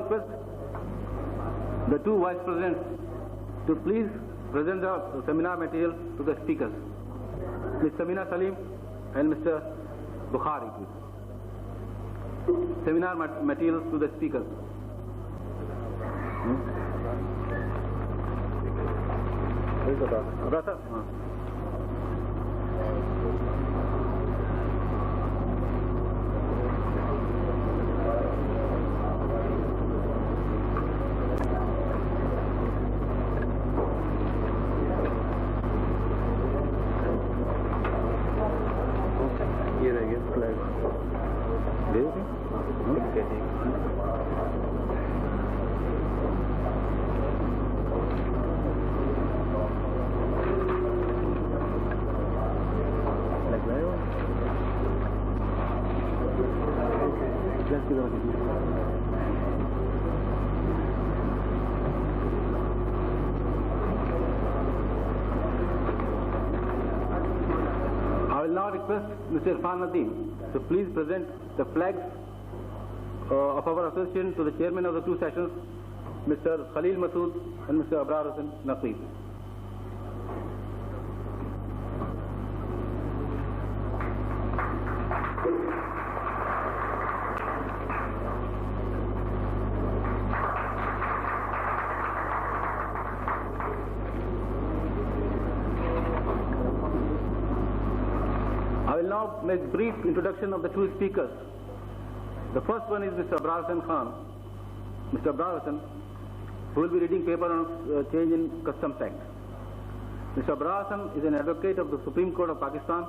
request the two vice presidents to please present the seminar material to the speakers. Ms. Samina Salim and Mr. Bukhari, please. Seminar materials to the speakers. I will now request Mr. Irfan Nadeem to please present the flags of our association to the chairman of the two sessions, Mr. Khalil Masood and Mr. Abrar Hussain Naqvi. I will now make a brief introduction of the two speakers. The first one is Mr. Abrar Hussain Khan. Mr. Abrar Hussain, who will be reading paper on change in Customs Act. Mr. Abrar Hussain is an advocate of the Supreme Court of Pakistan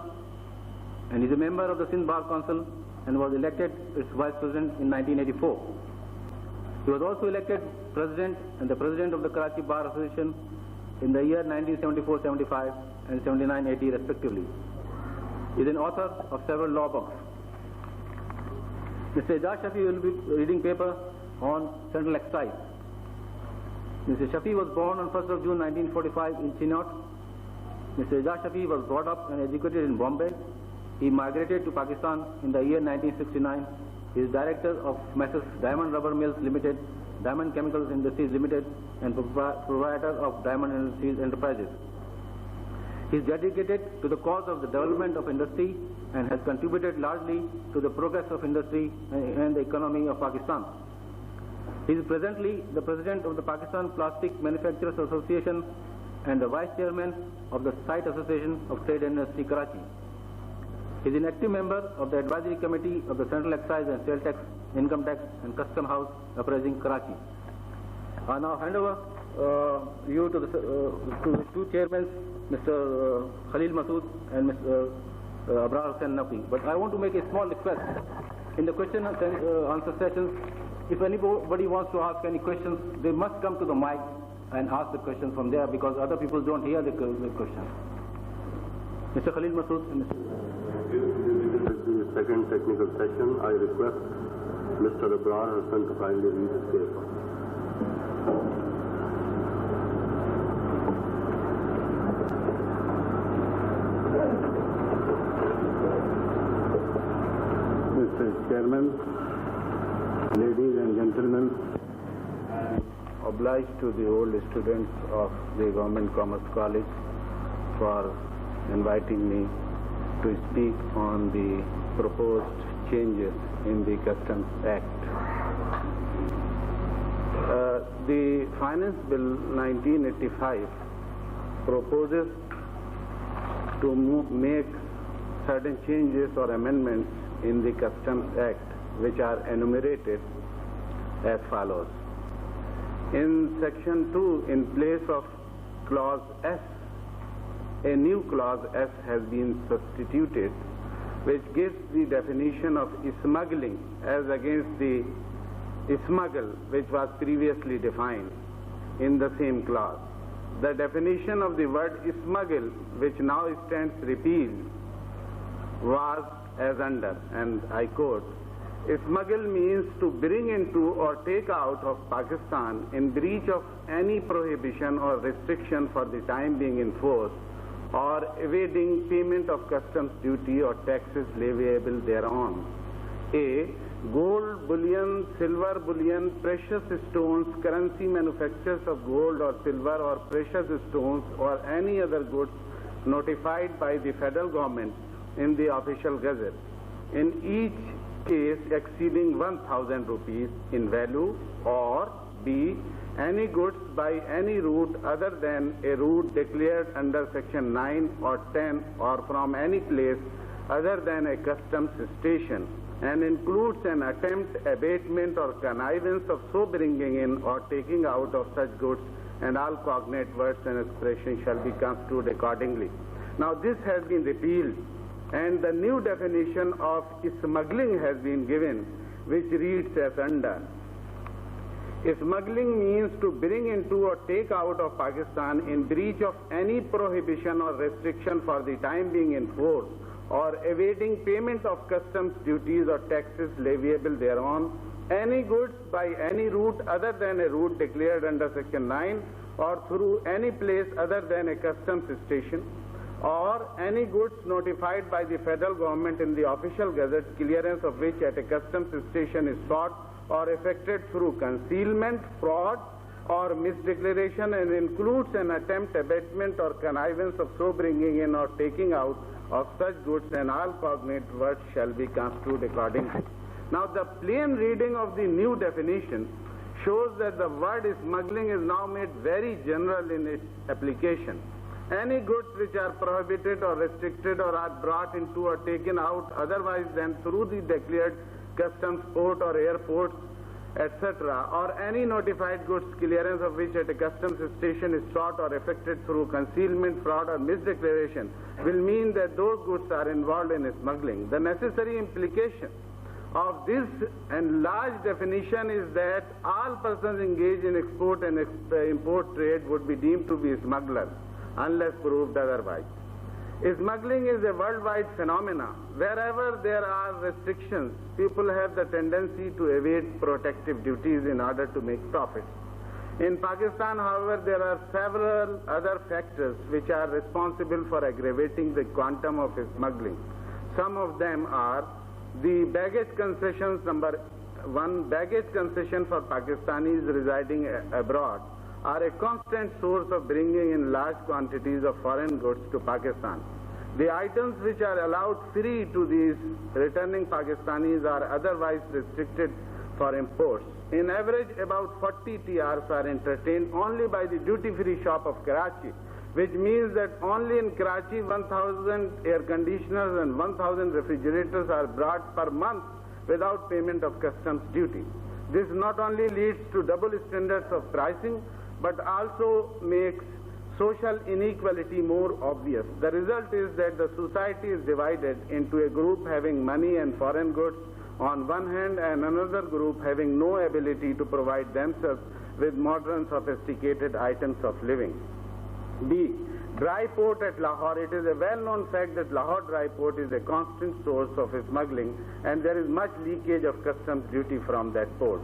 and is a member of the Sindh Bar Council and was elected its vice president in 1984. He was also elected president and the president of the Karachi Bar Association in the year 1974-75 and 79-80 respectively. He is an author of several law books. Mr. Ijaz Shafi will be reading paper on Central Excise. Mr. Shafi was born on 1st of June 1945 in Chinnaut. Mr. Ijaz Shafi was brought up and educated in Bombay. He migrated to Pakistan in the year 1969. He is director of Messrs. Diamond Rubber Mills Limited, Diamond Chemicals Industries Limited, and proprietor of Diamond Industries Enterprises. He is dedicated to the cause of the development of industry and has contributed largely to the progress of industry and the economy of Pakistan. He is presently the president of the Pakistan Plastic Manufacturers Association and the vice chairman of the Site Association of Trade and Industry, Karachi. He is an active member of the advisory committee of the Central Excise and Sale Tax, Income Tax and Custom House Appraising, Karachi. I now hand over you to the two chairmen, Mr. Khalil Masood and Mr. Abrar Hussain Naqvi. But I want to make a small request. In the question and answer sessions, if anybody wants to ask any questions, they must come to the mic and ask the question from there because other people don't hear the question. Mr. Khalil Masood and Mr. The second technical session, I request Mr. Abrar Hussain to kindly read his paper. Mr. Chairman, ladies and gentlemen, I am obliged to the old students of the Government Commerce College for inviting me to speak on the proposed changes in the Customs Act. The Finance Bill 1985 proposes to make certain changes or amendments in the Customs Act which are enumerated as follows. In Section 2, in place of Clause S, a new Clause S has been substituted which gives the definition of smuggling as against the smuggle which was previously defined in the same clause. The definition of the word smuggle, which now stands repealed, was as under, and I quote, smuggle means to bring into or take out of Pakistan in breach of any prohibition or restriction for the time being enforced or evading payment of customs duty or taxes leviable thereon. A. Gold bullion, silver bullion, precious stones, currency manufacturers of gold or silver or precious stones or any other goods notified by the federal government in the official gazette, in each case exceeding 1,000 rupees in value, or B. Any goods by any route other than a route declared under section 9 or 10 or from any place other than a customs station, and includes an attempt, abatement or connivance of so bringing in or taking out of such goods, and all cognate words and expressions shall be construed accordingly. Now this has been repealed, and the new definition of smuggling has been given, which reads as under. Smuggling means to bring into or take out of Pakistan in breach of any prohibition or restriction for the time being in force, or evading payment of customs duties or taxes leviable thereon, any goods by any route other than a route declared under section 9, or through any place other than a customs station, or any goods notified by the federal government in the official gazette, clearance of which at a customs station is sought or effected through concealment, fraud, or misdeclaration, and includes an attempt, abatement, or connivance of so bringing in or taking out of such goods, and all cognate words shall be construed accordingly. Now the plain reading of the new definition shows that the word smuggling is now made very general in its application. Any goods which are prohibited or restricted or are brought into or taken out otherwise than through the declared customs port or airports, etc., or any notified goods clearance of which at a customs station is sought or effected through concealment, fraud, or misdeclaration, will mean that those goods are involved in smuggling. The necessary implication of this enlarged definition is that all persons engaged in export and import trade would be deemed to be smugglers, unless proved otherwise. Smuggling is a worldwide phenomenon. Wherever there are restrictions, people have the tendency to evade protective duties in order to make profits. In Pakistan, however, there are several other factors which are responsible for aggravating the quantum of smuggling. Some of them are the baggage concessions. Number one, baggage concession for Pakistanis residing abroad are a constant source of bringing in large quantities of foreign goods to Pakistan. The items which are allowed free to these returning Pakistanis are otherwise restricted for imports. In average, about 40 TRs are entertained only by the duty-free shop of Karachi, which means that only in Karachi 1,000 air conditioners and 1,000 refrigerators are brought per month without payment of customs duty. This not only leads to double standards of pricing, but also makes social inequality more obvious. The result is that the society is divided into a group having money and foreign goods on one hand, and another group having no ability to provide themselves with modern sophisticated items of living. B. Dry port at Lahore. It is a well-known fact that Lahore dry port is a constant source of smuggling, and there is much leakage of customs duty from that port.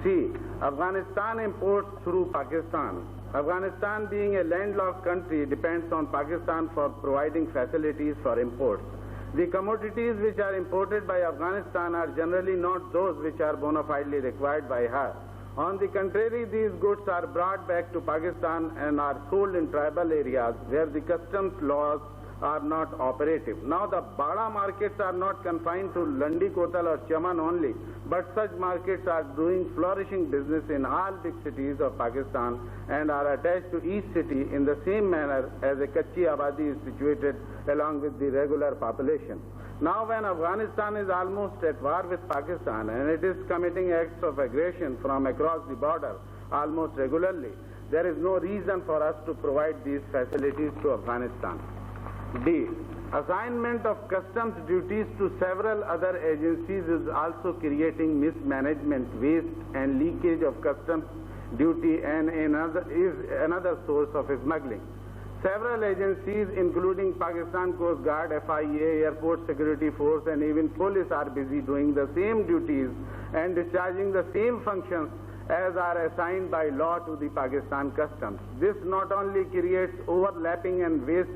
C. Afghanistan imports through Pakistan. Afghanistan, being a landlocked country, depends on Pakistan for providing facilities for imports. The commodities which are imported by Afghanistan are generally not those which are bona fidely required by her. On the contrary, these goods are brought back to Pakistan and are sold in tribal areas where the customs laws are not operative. Now the Bada markets are not confined to Landi, Kotal or Chaman only, but such markets are doing flourishing business in all big cities of Pakistan and are attached to each city in the same manner as a Kachi Abadi is situated along with the regular population. Now when Afghanistan is almost at war with Pakistan and it is committing acts of aggression from across the border almost regularly, there is no reason for us to provide these facilities to Afghanistan. D. Assignment of customs duties to several other agencies is also creating mismanagement, waste and leakage of customs duty, and is another source of smuggling. Several agencies including Pakistan Coast Guard, FIA, Airport Security Force and even police are busy doing the same duties and discharging the same functions as are assigned by law to the Pakistan Customs. This not only creates overlapping and waste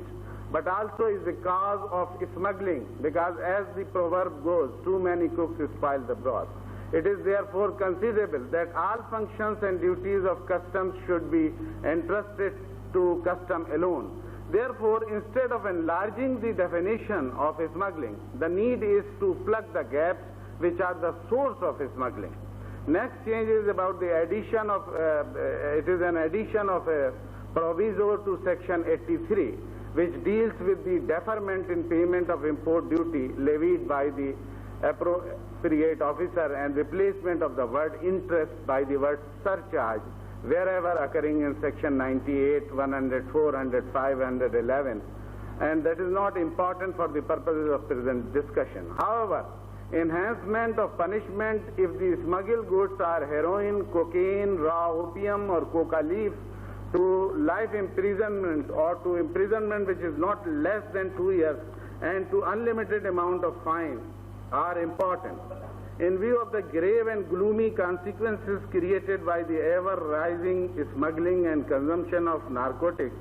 but also is the cause of smuggling, because as the proverb goes, too many cooks spoil the broth. It is therefore conceivable that all functions and duties of customs should be entrusted to custom alone. Therefore, instead of enlarging the definition of smuggling, the need is to plug the gaps which are the source of smuggling. Next change is about the addition of, it is an addition of a proviso to section 83, which deals with the deferment in payment of import duty levied by the appropriate officer and replacement of the word interest by the word surcharge wherever occurring in section 98, 100, 400, 511, and that is not important for the purposes of present discussion. However, enhancement of punishment if the smuggled goods are heroin, cocaine, raw opium or coca leaf to life imprisonment or to imprisonment which is not less than 2 years and to unlimited amount of fine are important. In view of the grave and gloomy consequences created by the ever-rising smuggling and consumption of narcotics,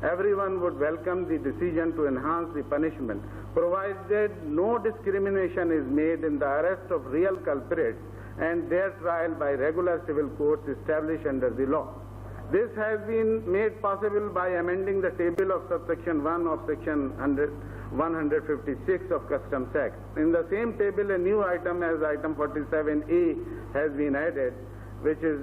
everyone would welcome the decision to enhance the punishment, provided no discrimination is made in the arrest of real culprits and their trial by regular civil courts established under the law. This has been made possible by amending the table of subsection 1 of section 156 of Customs Act. In the same table, a new item as item 47A has been added, which is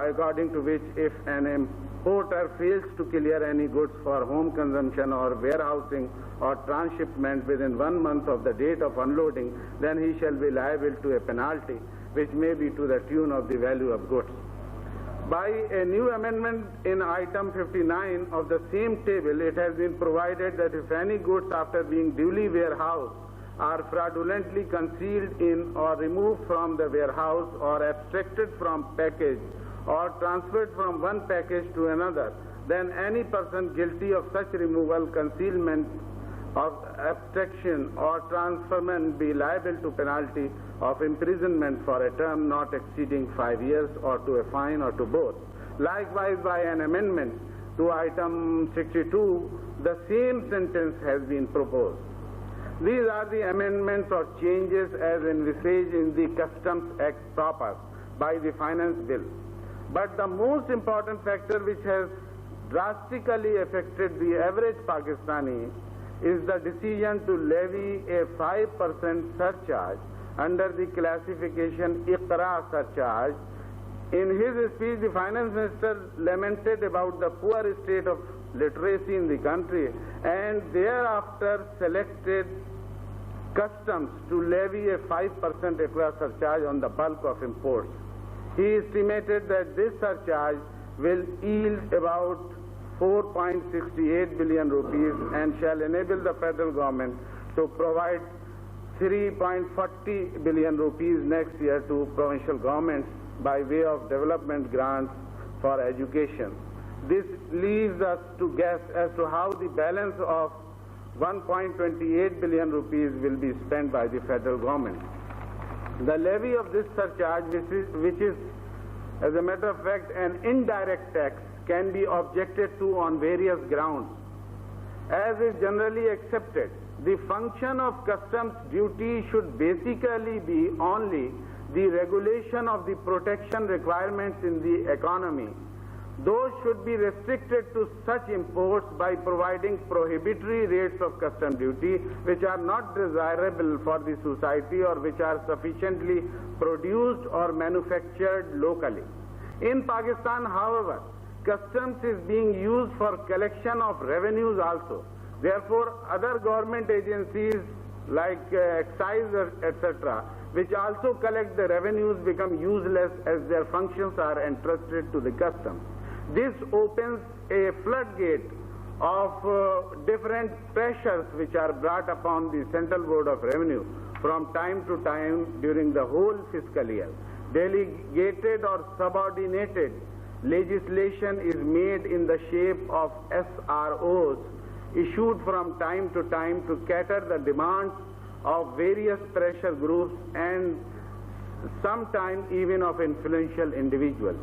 according to which if an importer fails to clear any goods for home consumption or warehousing or transshipment within 1 month of the date of unloading, then he shall be liable to a penalty which may be to the tune of the value of goods. By a new amendment in item 59 of the same table, it has been provided that if any goods after being duly warehoused are fraudulently concealed in or removed from the warehouse or abstracted from package or transferred from one package to another, then any person guilty of such removal, concealment, of abstraction or transferment be liable to penalty of imprisonment for a term not exceeding 5 years or to a fine or to both. Likewise, by an amendment to item 62, the same sentence has been proposed. These are the amendments or changes as envisaged in the Customs Act proper by the Finance Bill. But the most important factor which has drastically affected the average Pakistani is the decision to levy a 5% surcharge under the classification IQRA surcharge. In his speech, the Finance Minister lamented about the poor state of literacy in the country and thereafter selected Customs to levy a 5% IQRA surcharge on the bulk of imports. He estimated that this surcharge will yield about 4.68 billion rupees and shall enable the federal government to provide 3.40 billion rupees next year to provincial governments by way of development grants for education. This leaves us to guess as to how the balance of 1.28 billion rupees will be spent by the federal government. The levy of this surcharge, which is as a matter of fact an indirect tax, can be objected to on various grounds. As is generally accepted, the function of customs duty should basically be only the regulation of the protection requirements in the economy. Those should be restricted to such imports by providing prohibitory rates of custom duty which are not desirable for the society or which are sufficiently produced or manufactured locally. In Pakistan, however, customs is being used for collection of revenues also. Therefore, other government agencies like excise, etc., which also collect the revenues, become useless as their functions are entrusted to the customs. This opens a floodgate of different pressures which are brought upon the Central Board of Revenue from time to time during the whole fiscal year. Delegated or subordinated legislation is made in the shape of SROs issued from time to time to cater the demands of various pressure groups and sometimes even of influential individuals.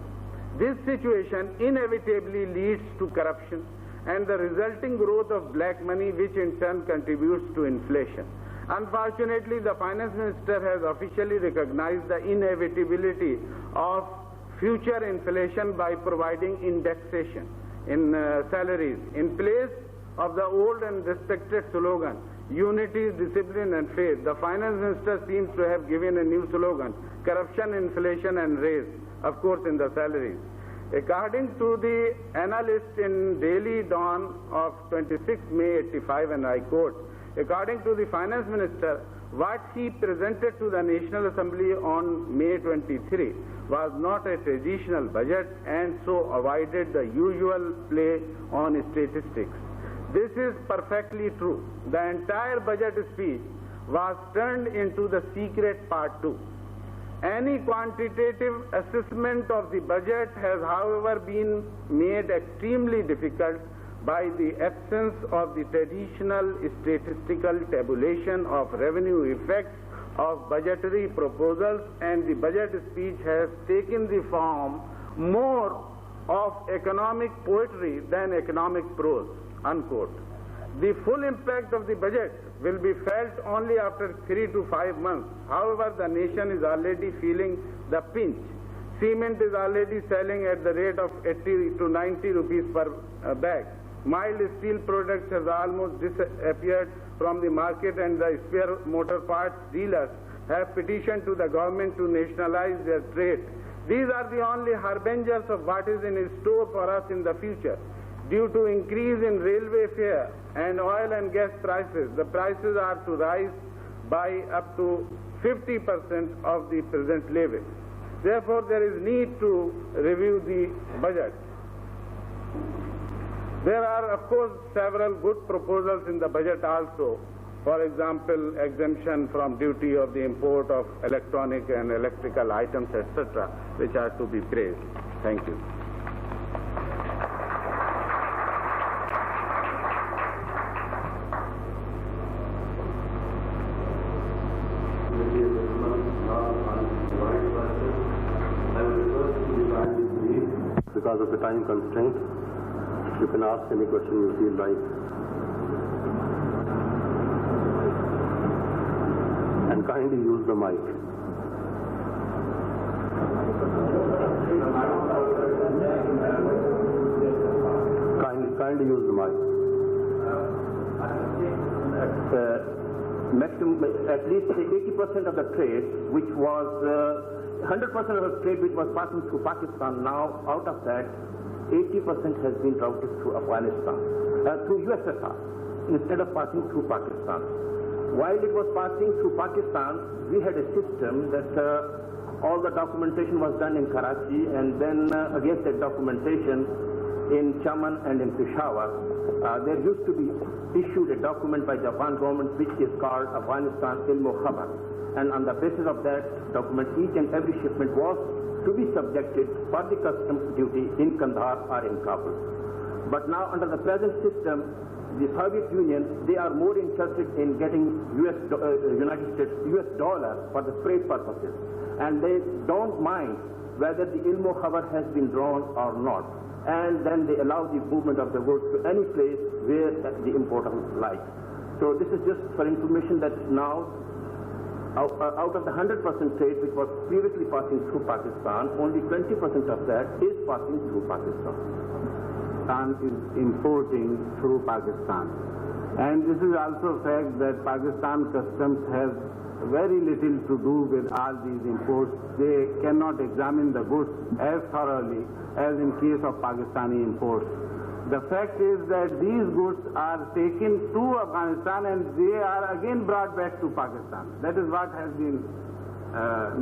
This situation inevitably leads to corruption and the resulting growth of black money, which in turn contributes to inflation. Unfortunately, the finance minister has officially recognized the inevitability of future inflation by providing indexation in salaries in place of the old and respected slogan, unity, discipline and faith. The finance minister seems to have given a new slogan, corruption, inflation and raise, of course in the salaries. According to the analyst in Daily Dawn of 26 May 85, and I quote, according to the finance minister, what he presented to the National Assembly on May 23 was not a traditional budget and so avoided the usual play on statistics. This is perfectly true. The entire budget speech was turned into the secret part 2. Any quantitative assessment of the budget has, however, been made extremely difficult by the absence of the traditional statistical tabulation of revenue effects of budgetary proposals, and the budget speech has taken the form more of economic poetry than economic prose, unquote. The full impact of the budget will be felt only after 3 to 5 months. However, the nation is already feeling the pinch. Cement is already selling at the rate of 80 to 90 rupees per bag. Mild steel products have almost disappeared from the market, and the spare motor parts dealers have petitioned to the government to nationalize their trade. These are the only harbingers of what is in store for us in the future. Due to increase in railway fare and oil and gas prices, the prices are to rise by up to 50% of the present level. Therefore, there is need to review the budget. There are, of course, several good proposals in the budget also. For example, exemption from duty of the import of electronic and electrical items, etc., which are to be praised. Thank you. Because of the time constraint, you can ask any question you feel like. And kindly use the mic. Kindly use the mic. Maximum, at least 80% of the trade, which was 100% of the trade which was passing through Pakistan, now out of that, 80% has been routed through Afghanistan, through USSR, instead of passing through Pakistan. While it was passing through Pakistan, we had a system that all the documentation was done in Karachi, and then against that documentation in Chaman and in Peshawar, there used to be issued a document by the Afghan government which is called Afghanistan Ilm-o-Khabar. And on the basis of that document, each and every shipment was to be subjected for the customs duty in Kandahar or in Kabul. But now under the present system, the Soviet Union, they are more interested in getting United States US dollar for the trade purposes. And they don't mind whether the Ilm-o-Khabar has been drawn or not. And then they allow the movement of the goods to any place where the importer likes. So this is just for information that now, out of the 100% trade which was previously passing through Pakistan, only 20% of that is passing through Pakistan. Pakistan is importing through Pakistan. And this is also a fact that Pakistan customs has very little to do with all these imports. They cannot examine the goods as thoroughly as in case of Pakistani imports. The fact is that these goods are taken to Afghanistan and they are again brought back to Pakistan. That is what has been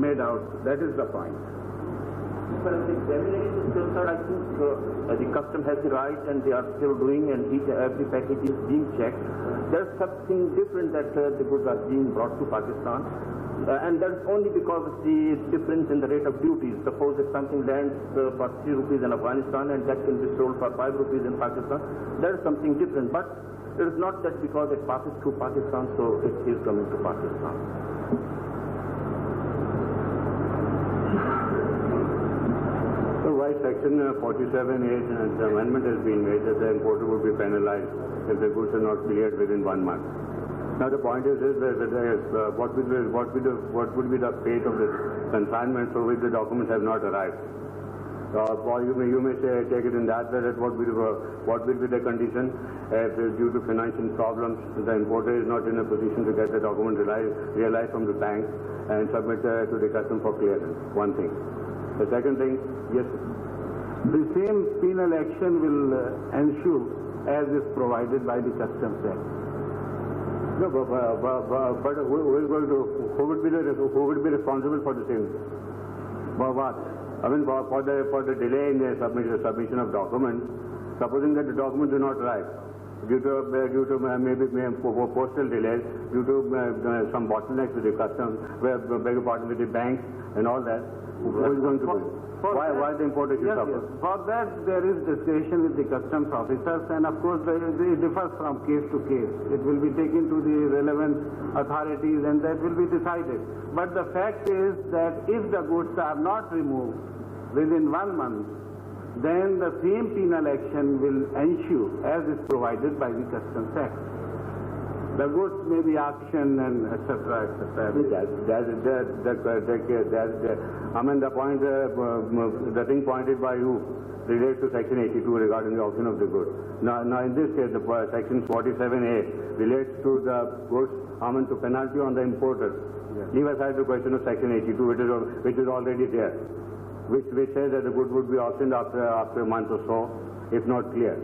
made out. That is the point. As far as the examination is concerned, I think the custom has the right and they are still doing, and every package is being checked. There's something different that the goods are being brought to Pakistan. And that's only because of the difference in the rate of duties. Suppose if something lands for 3 rupees in Afghanistan and that can be sold for 5 rupees in Pakistan, that is something different. But it is not that because it passes through Pakistan, so it is coming to Pakistan. So Vice Section 47A, the amendment has been made that the importer would be penalized if the goods are not cleared within 1 month. Now the point is that what would be the fate of the consignment for which the documents have not arrived? Or you may say, take it in that way, that what will be the condition if due to financial problems the importer is not in a position to get the document realized from the bank and submit to the custom for clearance. One thing. The second thing, yes, the same penal action will ensue as is provided by the Customs Act. No, but who would be responsible for the same? For what? I mean, for the delay in the submission of documents, supposing that the documents do not arrive due to maybe postal delays, due to some bottlenecks with the customs, beg your pardon, with the banks and all that, who is going to do it? Why the importer should suffer? Yes. For that there is discussion with the customs officers, and of course it differs from case to case. It will be taken to the relevant authorities and that will be decided. But the fact is that if the goods are not removed within 1 month, then the same penal action will ensue as is provided by the Customs Act. The goods may be auctioned and etc. etc. I mean, the point, the thing pointed by you relates to Section 82 regarding the auction of the goods. Now in this case, the Section 47A relates to the goods, I mean, to penalty on the importer. Yes. Leave aside the question of Section 82, which is already there, which says that the goods would be auctioned after a month or so, if not clear.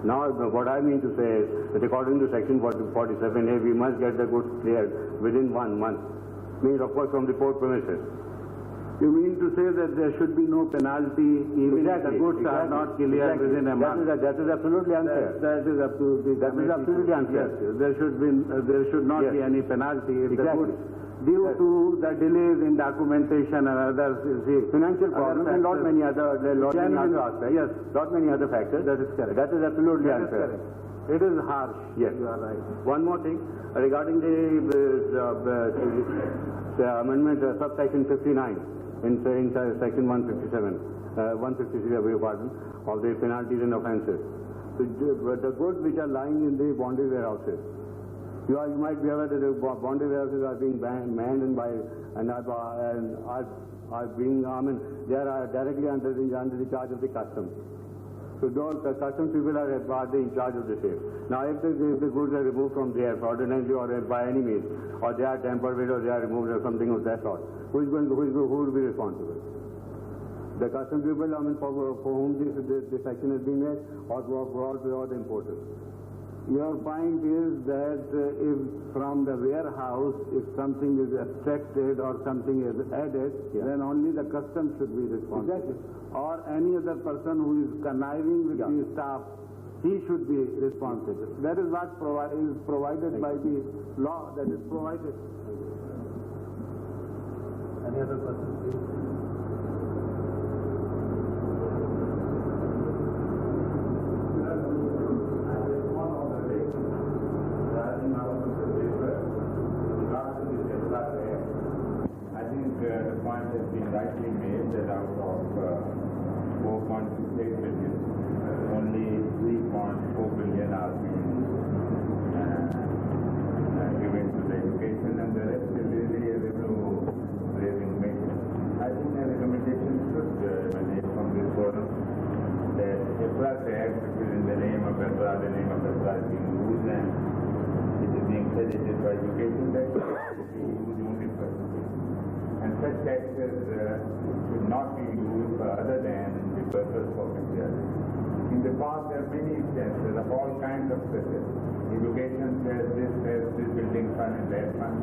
Now, what I mean to say is that according to Section 47A, we must get the goods cleared within 1 month. Means, of course, from the port premises. You mean to say that there should be no penalty even if the goods are not cleared within a month? That is absolutely unfair. That is absolutely unfair. Yes, there should not be any penalty if the goods, due to the delays in documentation and others, financial problems and lot many other aspects. Yes, lot many other factors. That is correct. That is absolutely That is unfair. correct. It is harsh. Yes, you are right. One more thing regarding the amendment subsection 59 in section 157, 153, I beg your pardon, of the penalties and offences. The goods which are lying in the bonded warehouses. You might be aware that the bonded warehouses are being manned and are being, they are directly under the charge of the customs. So those customs people are in charge of the sale. Now, if the goods are removed from there fraudulently or by any means, or they are tampered with, or they are removed, or something of that sort, who will be responsible? The customs people, for whom this action has been made, or the importers. Your point is that if from the warehouse, if something is extracted or something is added, then only the customs should be responsible. Exactly. Or any other person who is conniving with the staff, he should be responsible. That is what is provided by the law that is provided. Any other question, please? The point has been rightly made that out of 4.68 billion, only 3.4 billion are being given to the education, and the rest is really a revenue making. I think the recommendation should emanate from this forum that EFRA's Act, which is in the name of EFRA, the name of EFRA is being used, and it is being credited by education, that it should be used only for education. And such taxes should not be used for other than the purpose for which they are used. In the past, there are many instances of all kinds of success. Education says this building fund and that fund,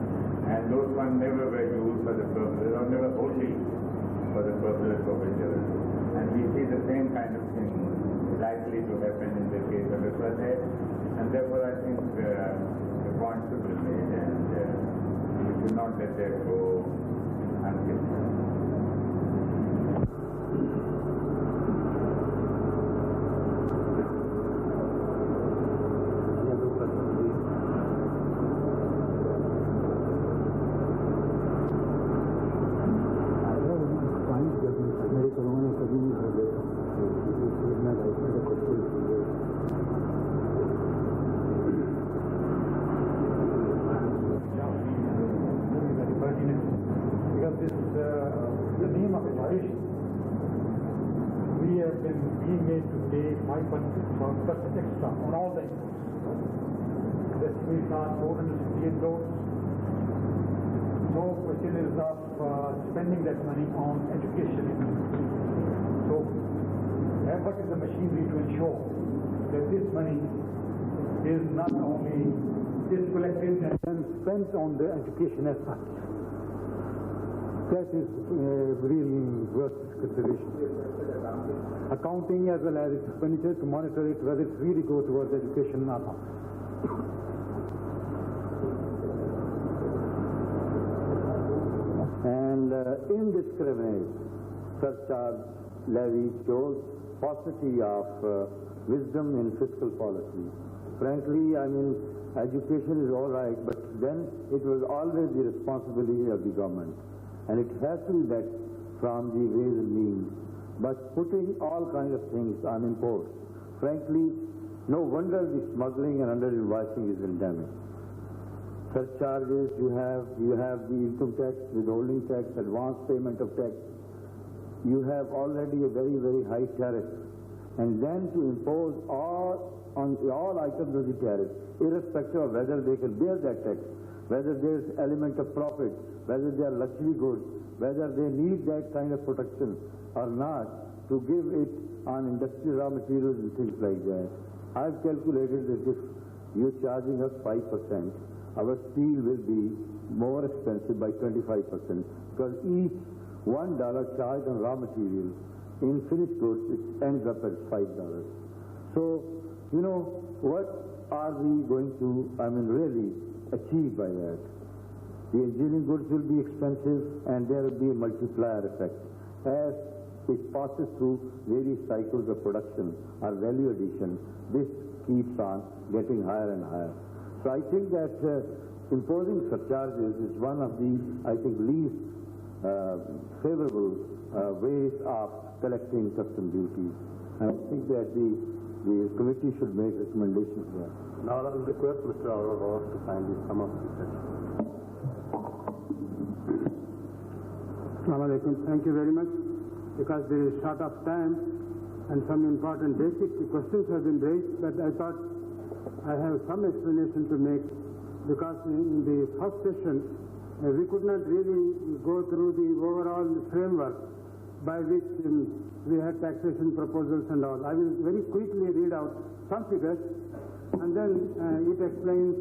and those funds never were used for the purpose, or never wholly for the purpose for which they were used. And we see the same kind of thing likely to happen in the case of EFRA Act, and therefore I think the point should be made, and we should not let that go. मेरे करोड़ों कभी नहीं हो गया education, we have been being made to pay 5% extra on all the inputs. That's we can't $468. No question is of spending that money on education. So, what is the machinery to ensure that this money is not only collected and spent on the education as such? That is really worth consideration. Accounting as well as expenditure to monitor it, whether it really goes towards education or not. And indiscriminate surcharge levy shows paucity of wisdom in fiscal policy. Frankly, I mean, education is all right, but then it was always the responsibility of the government. And it has to be backed from the ways and means. But putting all kinds of things on imports, frankly, no wonder the smuggling and under-invoicing is endemic. Surcharges, you have the income tax, withholding tax, advance payment of tax. You have already a very, very high tariff. And then to impose on all items of the tariff, irrespective of whether they can bear that tax, whether there's element of profit, whether they are luxury goods, whether they need that kind of protection or not, to give it on industrial raw materials and things like that. I've calculated that if you're charging us 5%, our steel will be more expensive by 25%, because each $1 charged on raw material in finished goods, it ends up at $5. So, you know, what are we going to, really achieve by that? The engineering goods will be expensive and there will be a multiplier effect. As it passes through various cycles of production or value addition, this keeps on getting higher and higher. So I think that imposing surcharges is one of the, least favorable ways of collecting custom duties. And I think that the committee should make recommendations there. Now I will request Mr. Aurora to kindly sum up the session. Assalamu alaikum. Thank you very much. Because there is short of time and some important basic questions have been raised, but I thought I have some explanation to make, because in the first session we could not really go through the overall framework by which we had taxation proposals and all. I will very quickly read out some figures, and then it explains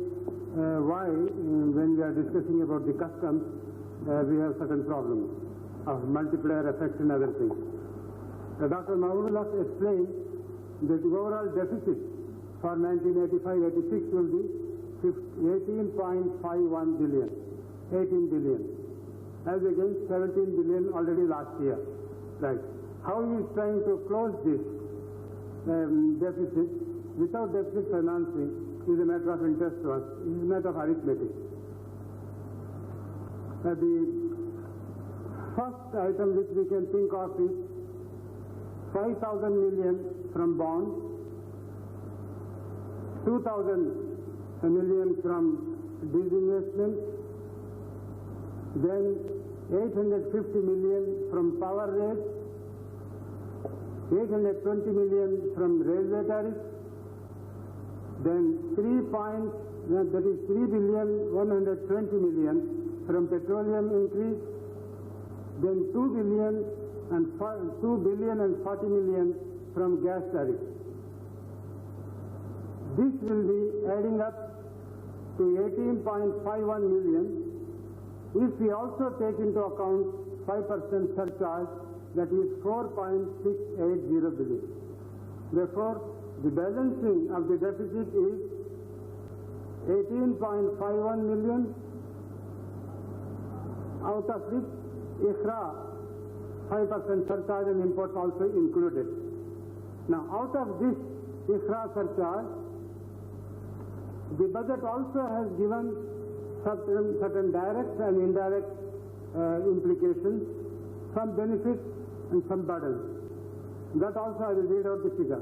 why when we are discussing about the customs we have certain problems of multiplier effect and other things. Dr. Mahmoodullah explained that the overall deficit for 1985-86 will be 18.51 billion, 18 billion, as against 17 billion already last year. Right. How he is trying to close this deficit without deficit financing is a matter of interest to us. It is a matter of arithmetic. The first item which we can think of is 5,000 million from bonds, 2,000 million from disinvestment, then 850 million from power rates, 820 million from railway tariffs, then 3 billion 120 million from petroleum increase, then 2 billion and 40 million from gas tariff. This will be adding up to 18.51 million. If we also take into account 5% surcharge, that is 4.680 billion. Therefore, the balancing of the deficit is 18.51 million, out of which ICRA 5% surcharge and imports also included. Now, out of this ICRA surcharge, the budget also has given certain direct and indirect implications, some benefits and some burdens. That also I will read out the figure.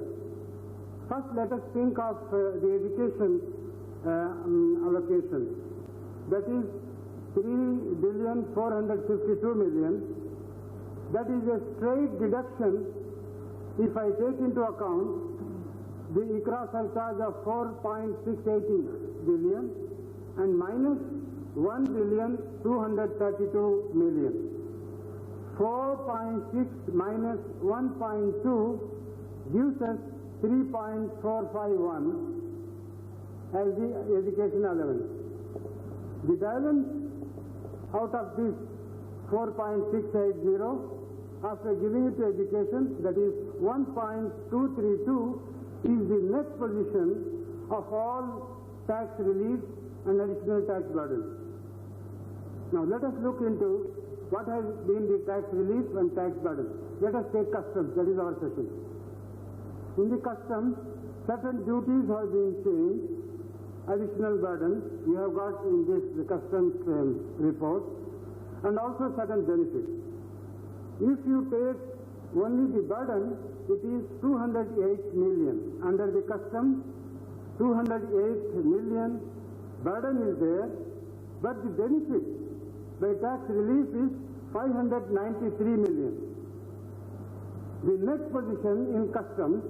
First, let us think of the education allocation. That is 3,452,000,000. That is a straight deduction if I take into account the ICRA surcharge of 4.680 billion and minus 1,232 million. 4.6 minus 1.2 gives us 3.451 as the education allowance. The balance out of this 4.680 after giving it to education, that is 1.232 is the net position of all tax relief and additional tax burdens. Now let us look into what has been the tax relief and tax burden. Let us take customs, that is our session. In the customs, certain duties have been changed, additional burdens you have got in this the customs report, and also certain benefits. If you take only the burden, it is 208 million. Under the customs, 208 million burden is there, but the benefit by tax relief is 593 million. The net position in customs,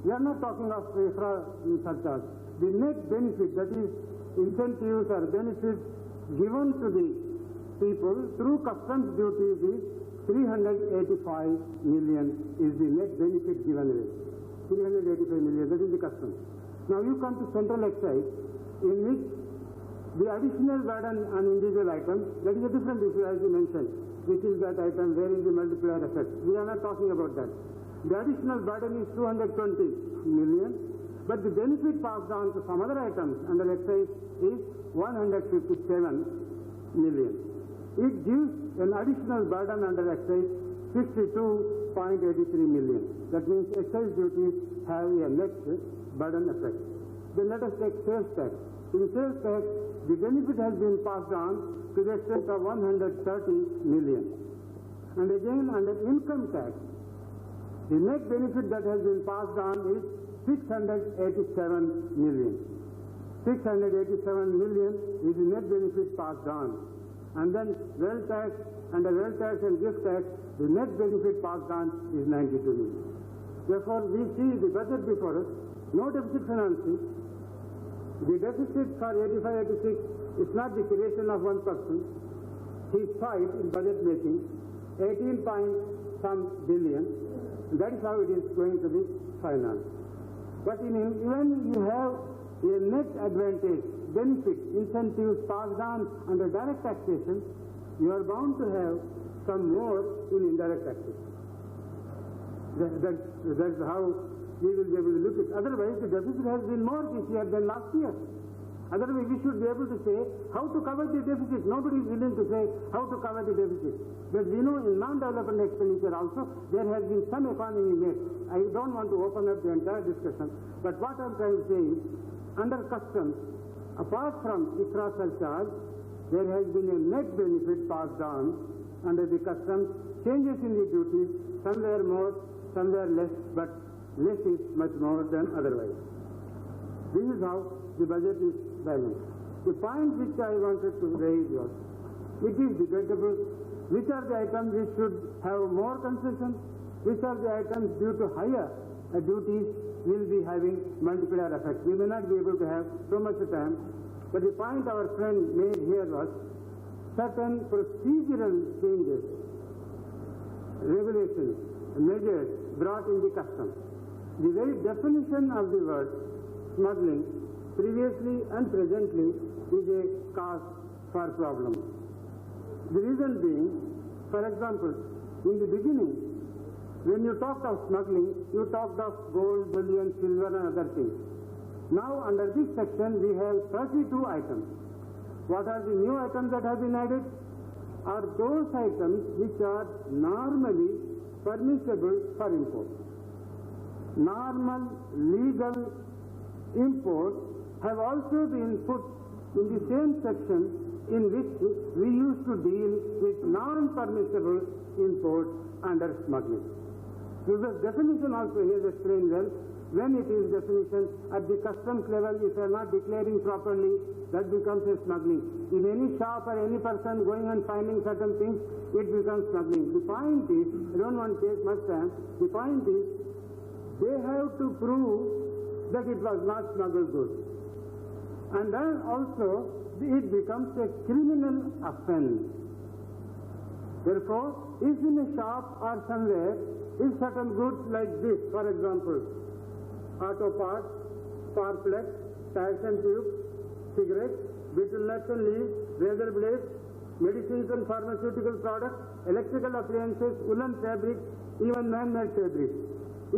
we are not talking of ICRA surcharge. The net benefit, that is incentives or benefits given to the people through customs duties is 385 million is the net benefit given away. 385 million, that is the customs. Now you come to central excise, in which the additional burden on individual items, that is a different issue as you mentioned. Which is that item, where is the multiplier effect? We are not talking about that. The additional burden is 220 million, but the benefit passed on to some other items under excise is 157 million. It gives an additional burden under excise 62.83 million. That means excise duties have a net burden effect. Then let us take sales tax. In sales tax, the benefit has been passed on to the extent of 130 million. And again, under income tax, the net benefit that has been passed on is 687 million. 687 million is the net benefit passed on. And then wealth tax, under wealth tax and gift tax, the net benefit passed on is 92 million. Therefore, we see the budget before us, no deficit financing. The deficit for 85-86 is not the creation of one person. He fight in budget making 18 point some billion. That is how it is going to be financed. But when you have a net advantage, benefit, incentives passed on under direct taxation, you are bound to have some more in indirect taxation. That's how we will be able to look at it. Otherwise, the deficit has been more this year than last year. Otherwise, we should be able to say how to cover the deficit. Nobody is willing to say how to cover the deficit. But we know in non-development expenditure also, there has been some economy made. I don't want to open up the entire discussion. But what I'm trying to say is, under customs, apart from ICRA surcharge, there has been a net benefit passed on under the customs, changes in the duties, somewhere more, somewhere less, but less is much more than otherwise. This is how the budget is balanced. The point which I wanted to raise was, it is debatable which are the items which should have more concession, which are the items due to higher duties will be having multiplier effect. We may not be able to have so much time, but the point our friend made here was certain procedural changes, regulations, measures brought in the customs. The very definition of the word smuggling previously and presently is a cause for problem. The reason being, for example, in the beginning, when you talked of smuggling, you talked of gold, bullion, silver and other things. Now under this section we have 32 items. What are the new items that have been added? Are those items which are normally permissible for import. Normal legal imports have also been put in the same section in which we used to deal with non-permissible imports under smuggling. So the definition also here is explained well. when it is definition. At the customs level, if you are not declaring properly, that becomes a smuggling. In any shop or any person going and finding certain things, it becomes smuggling. The point is, I don't want to take much time, the point is, they have to prove that it was not smuggled goods. And then also, it becomes a criminal offense. Therefore, if in a shop or somewhere, if certain goods like this, for example, auto parts, spark plugs, tires and tubes, cigarettes, betel nuts and leaves, razor blades, medicines and pharmaceutical products, electrical appliances, woolen fabrics, even man-made fabrics.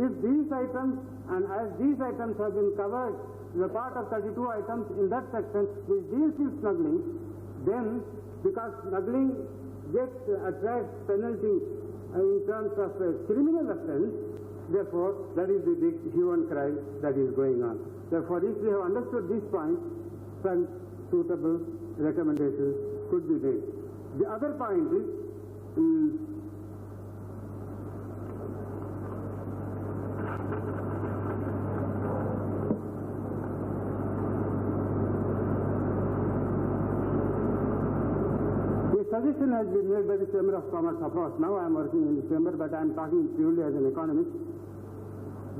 If these items, and as these items have been covered, the part of 32 items in that section which deals with smuggling, then because smuggling attracts penalty in terms of a criminal offense, therefore that is the big hue and cry that is going on. Therefore, if we have understood this point, some suitable recommendations could be made. The other point is, suggestion has been made by the Chamber of Commerce. Of course, now I am working in the Chamber, but I am talking purely as an economist.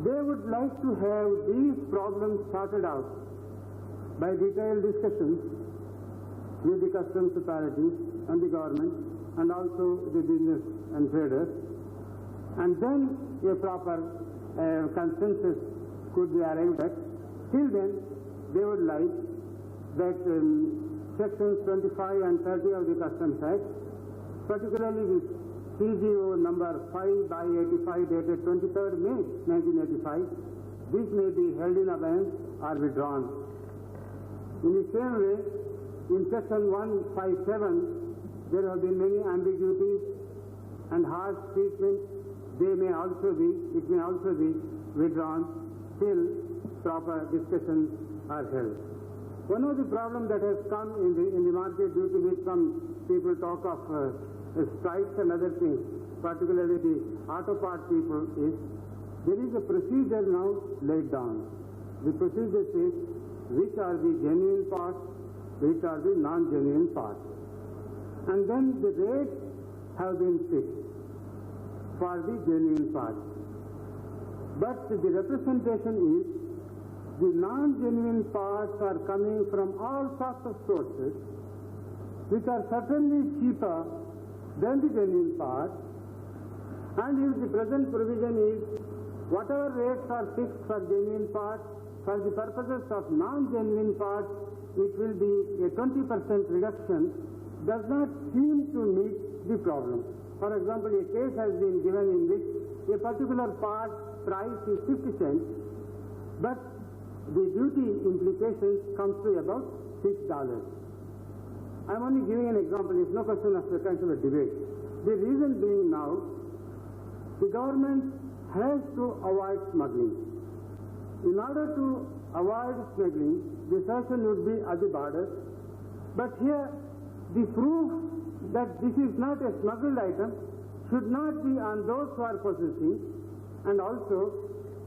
They would like to have these problems sorted out by detailed discussions with the customs authorities and the government and also the business and traders. And then a proper consensus could be arrived at. Till then, they would like that Sections 25 and 30 of the Customs Act, particularly with CGO number 5/85 dated 23rd May 1985, this may be held in abeyance or withdrawn. In the same way, in Section 157, there have been many ambiguities and harsh treatment. It may also be withdrawn till proper discussions are held. One of the problems that has come in the market due to which some people talk of strikes and other things, particularly the auto part people, is there is a procedure now laid down. The procedure says which are the genuine parts, which are the non-genuine parts. And then the rates have been fixed for the genuine parts. But the representation is the non-genuine parts are coming from all sorts of sources, which are certainly cheaper than the genuine parts. And if the present provision is whatever rates are fixed for genuine parts, for the purposes of non-genuine parts, it will be a 20% reduction, does not seem to meet the problem. For example, a case has been given in which a particular part price is 50 cents, but the duty implications comes to about $6. I'm only giving an example. It's no question of a kind of a debate. The reason being now, the government has to avoid smuggling. In order to avoid smuggling, the sanction would be at the border. But here, the proof that this is not a smuggled item should not be on those who are possessing, and also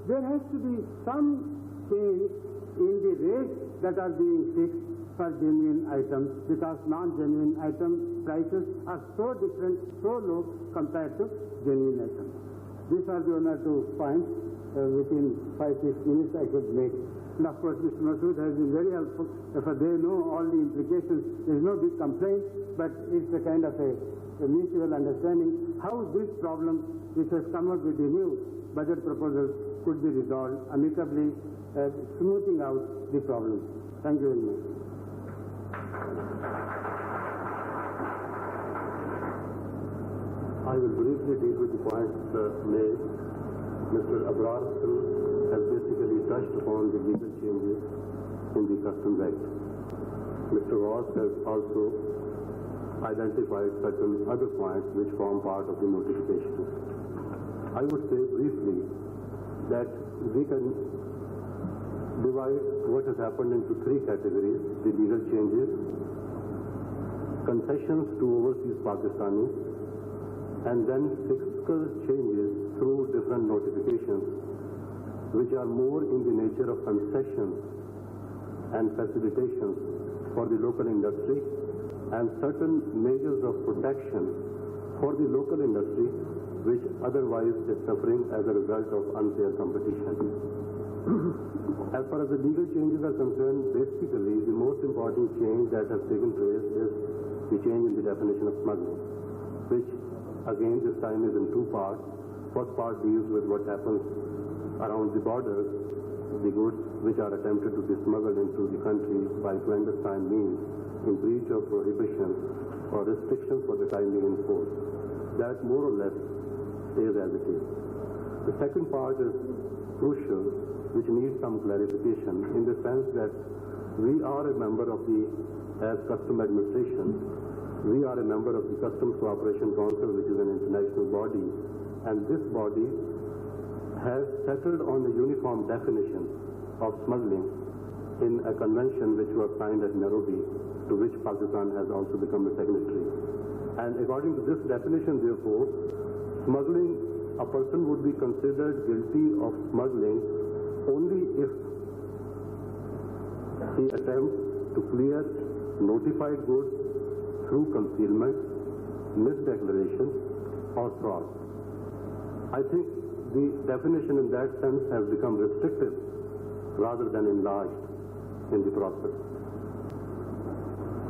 there has to be some change in the rates that are being fixed for genuine items, because non-genuine item prices are so different, so low compared to genuine items. These are the one or two points within 5-6 minutes I could make. And of course, Mr. Masood has been very helpful. Therefore, they know all the implications. There is no big complaint, but it's a kind of a mutual understanding how this problem, which has come up with the new budget proposal, could be resolved amicably, smoothing out the problem. Thank you very much. I will briefly deal with the points made. Mr. Abrar has basically touched upon the legal changes in the Customs Act. Mr. Ross has also identified certain other points which form part of the notification. I would say briefly that we can divide what has happened into three categories: the legal changes, concessions to overseas Pakistanis, and then fiscal changes through different notifications which are more in the nature of concessions and facilitations for the local industry, and certain measures of protection for the local industry, which otherwise is suffering as a result of unfair competition. As far as the legal changes are concerned, basically the most important change that has taken place is the change in the definition of smuggling, which again this time is in two parts. First part deals with what happens around the borders, the goods which are attempted to be smuggled into the country by clandestine means in breach of prohibitions or restrictions for the time being enforced. That more or less stays as it is. The second part is crucial, which needs some clarification in the sense that we are a member of the, as Custom Administration, we are a member of the Customs Cooperation Council, which is an international body, and this body has settled on a uniform definition of smuggling in a convention which was signed at Nairobi, to which Pakistan has also become a signatory. And according to this definition, therefore, smuggling, a person would be considered guilty of smuggling only if he attempts to clear notified goods through concealment, misdeclaration, or fraud. I think the definition in that sense has become restrictive rather than enlarged in the process.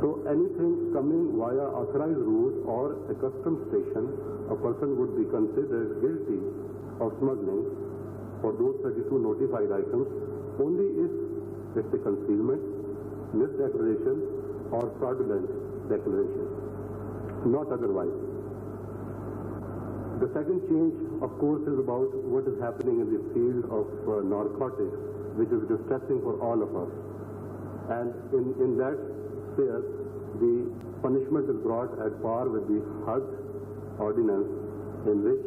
So anything coming via authorized route or a customs station, a person would be considered guilty of smuggling for those 32 notified items only if it's a concealment, misdeclaration, or fraudulent declaration, not otherwise. The second change, of course, is about what is happening in the field of narcotics, which is distressing for all of us. And in that sphere, the punishment is brought at par with the HUD ordinance, in which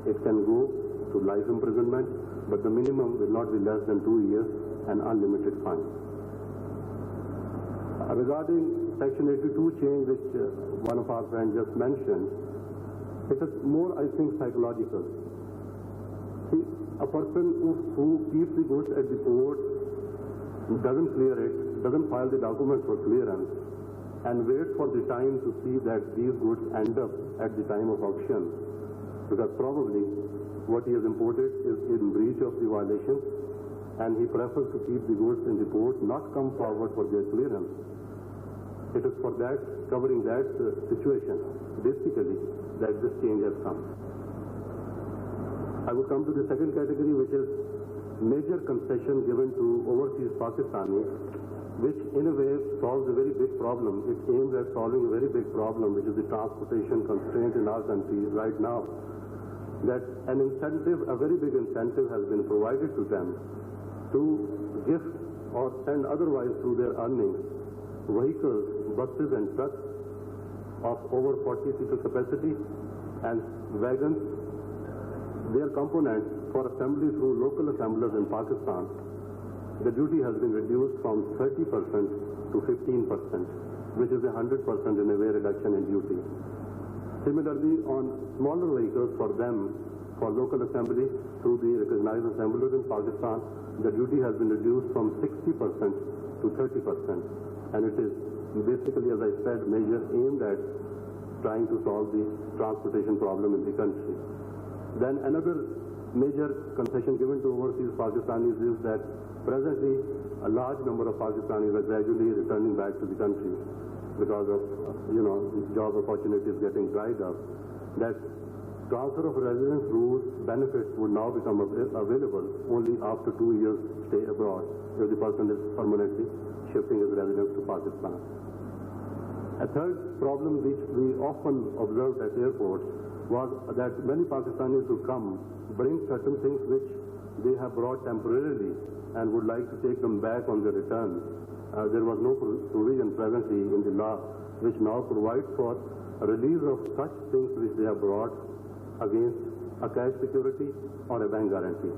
it can go to life imprisonment, but the minimum will not be less than 2 years and unlimited fine. Regarding Section 82 change, which one of our friends just mentioned, it is more, I think, psychological. See, a person who keeps the goods at the port, doesn't clear it, doesn't file the documents for clearance, and waits for the time to see that these goods end up at the time of auction, because probably what he has imported is in breach of the violation, and he prefers to keep the goods in the port, not come forward for their clearance. It is for that, covering that situation, basically, that this change has come. I will come to the second category, which is major concession given to overseas Pakistanis, which in a way solves a very big problem. It aims at solving a very big problem, which is the transportation constraint in our country right now. That an incentive, a very big incentive has been provided to them to gift or send otherwise through their earnings vehicles, buses and trucks of over 40-seater capacity and wagons, their components for assembly through local assemblers in Pakistan. The duty has been reduced from 30% to 15%, which is 100% in a way reduction in duty. Similarly, on smaller vehicles for them, for local assembly through the recognized assemblers in Pakistan, the duty has been reduced from 60% to 30%. And it is basically, as I said, measure aimed at trying to solve the transportation problem in the country. Then another major concession given to overseas Pakistanis is that presently a large number of Pakistanis are gradually returning back to the country because of, job opportunities getting dried up. That transfer of residence rules benefits would now become available only after 2 years stay abroad if the person is permanently shifting his residence to Pakistan. A third problem which we often observed at airports was that many Pakistanis who come bring certain things which they have brought temporarily and would like to take them back on their return. There was no provision presently in the law which now provides for a release of such things which they have brought against a cash security or a bank guarantee,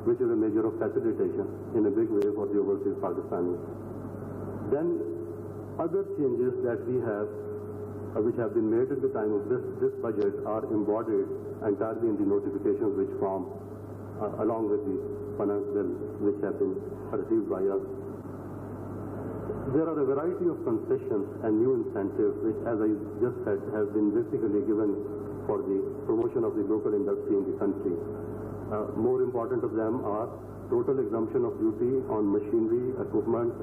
which is a measure of facilitation in a big way for the overseas Pakistanis. Then other changes that we have, which have been made at the time of this budget, are embodied entirely in the notifications which form along with the finance bill which have been received by us. There are a variety of concessions and new incentives which, as I just said, have been basically given for the promotion of the local industry in the country. More important of them are total exemption of duty on machinery, equipment,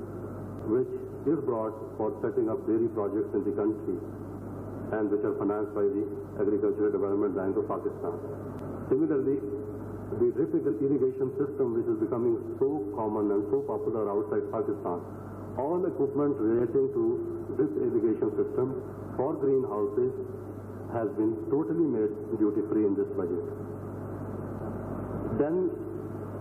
which is brought for setting up dairy projects in the country and which are financed by the Agricultural Development Bank of Pakistan. Similarly, the drip irrigation system, which is becoming so common and so popular outside Pakistan, all equipment relating to drip irrigation system for greenhouses has been totally made duty-free in this budget. Then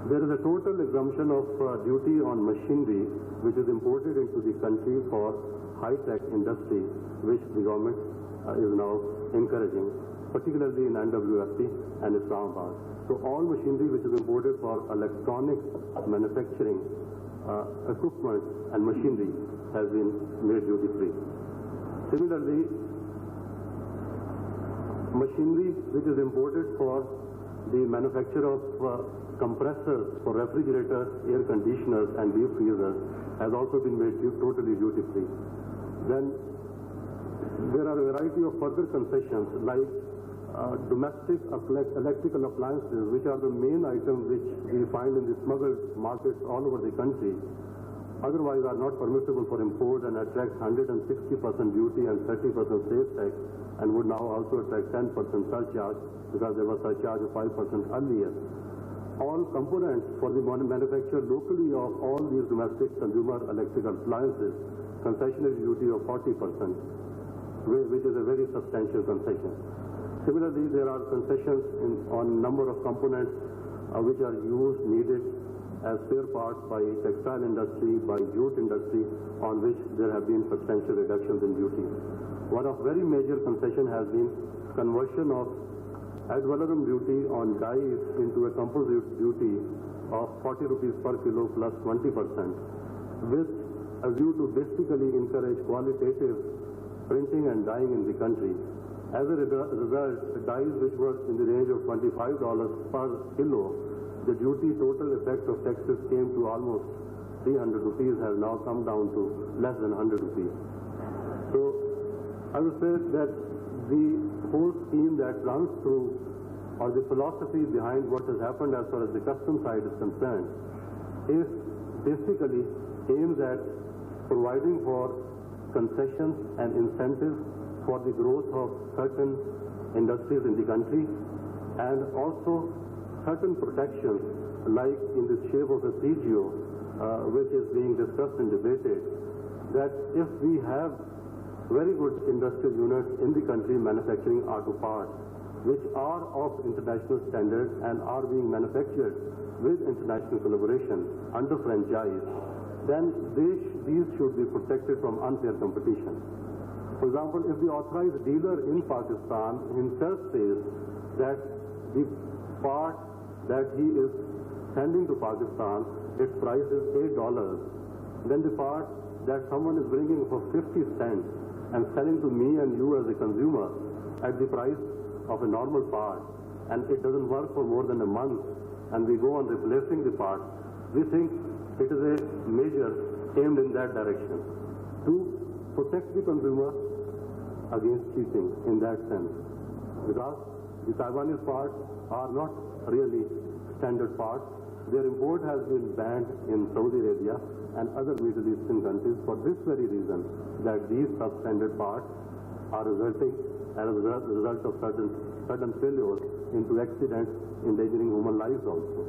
there is a total exemption of duty on machinery which is imported into the country for high-tech industry, which the government is now encouraging, particularly in NWFT and Islamabad. So all machinery which is imported for electronic manufacturing equipment and machinery has been made duty-free. Similarly, machinery which is imported for the manufacture of compressors for refrigerators, air conditioners and deep freezers has also been made totally duty-free. Then there are a variety of further concessions like domestic electrical appliances, which are the main items which we find in the smuggled markets all over the country, otherwise are not permissible for import and attract 160% duty and 30% sales tax, and would now also attract 10% surcharge because there was a surcharge of 5% earlier. All components for the manufacture locally of all these domestic consumer electrical appliances, concessionary duty of 40%, which is a very substantial concession. Similarly, there are concessions on number of components which are used, needed as spare parts by textile industry, by jute industry, on which there have been substantial reductions in duty. One of very major concession has been conversion of ad valorem duty on dyes into a composite duty of 40 rupees per kilo plus 20%, with a view to basically encourage qualitative printing and dyeing in the country. As a result, dyes which were in the range of $25 per kilo, the duty total effect of taxes came to almost 300 rupees, has now come down to less than 100 rupees. So I would say that the whole scheme that runs through, or the philosophy behind what has happened as far as the custom side is concerned, is basically aims at providing for concessions and incentives for the growth of certain industries in the country, and also certain protections like in the shape of a CGO, which is being discussed and debated, that if we have very good industrial units in the country manufacturing auto parts, which are of international standards and are being manufactured with international collaboration under franchise, then these should be protected from unfair competition. For example, if the authorized dealer in Pakistan himself says that the part that he is sending to Pakistan, its price is $8, then the part that someone is bringing for 50 cents and selling to me and you as a consumer at the price of a normal part, and it doesn't work for more than a month, and we go on replacing the part, we think it is a measure aimed in that direction to protect the consumer against cheating in that sense, because the Taiwanese parts are not really standard parts. Their import has been banned in Saudi Arabia and other Middle Eastern countries for this very reason, that these substandard parts are resulting as a result of certain failures into accidents endangering human lives also.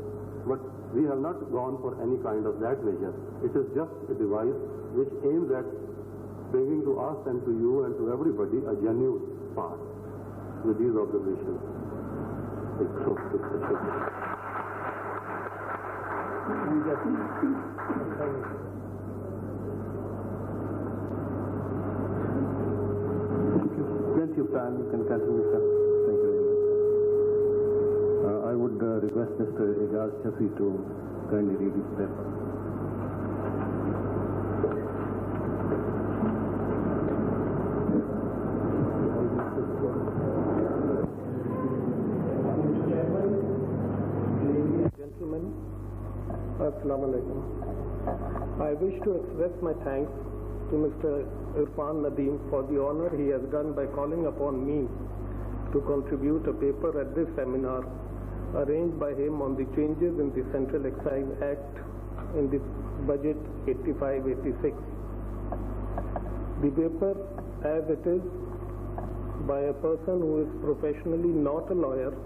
But we have not gone for any kind of that measure. It is just a device which aims at bringing to us and to you and to everybody a genuine part. With these observations, Plenty of time, you can continue, sir. Thank you very much. I would request Mr. Ijaz Shafi to kindly read his paper. Assalamu alaikum. I wish to express my thanks to Mr. Irfan Nadeem for the honor he has done by calling upon me to contribute a paper at this seminar arranged by him on the changes in the Central Excise Act in the Budget 85-86. The paper, as it is, by a person who is professionally not a lawyer,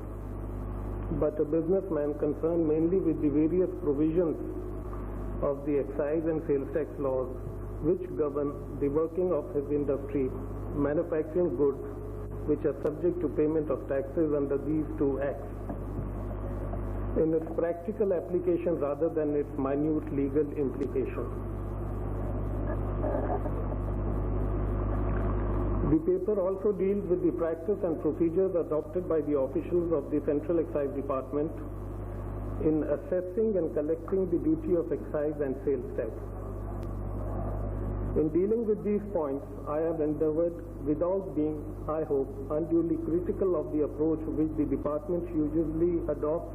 but a businessman concerned mainly with the various provisions of the excise and sales tax laws which govern the working of his industry, manufacturing goods which are subject to payment of taxes under these two acts, in its practical application rather than its minute legal implication. The paper also deals with the practice and procedures adopted by the officials of the Central Excise Department in assessing and collecting the duty of excise and sales tax. In dealing with these points, I have endeavored, without being, I hope, unduly critical of the approach which the department usually adopts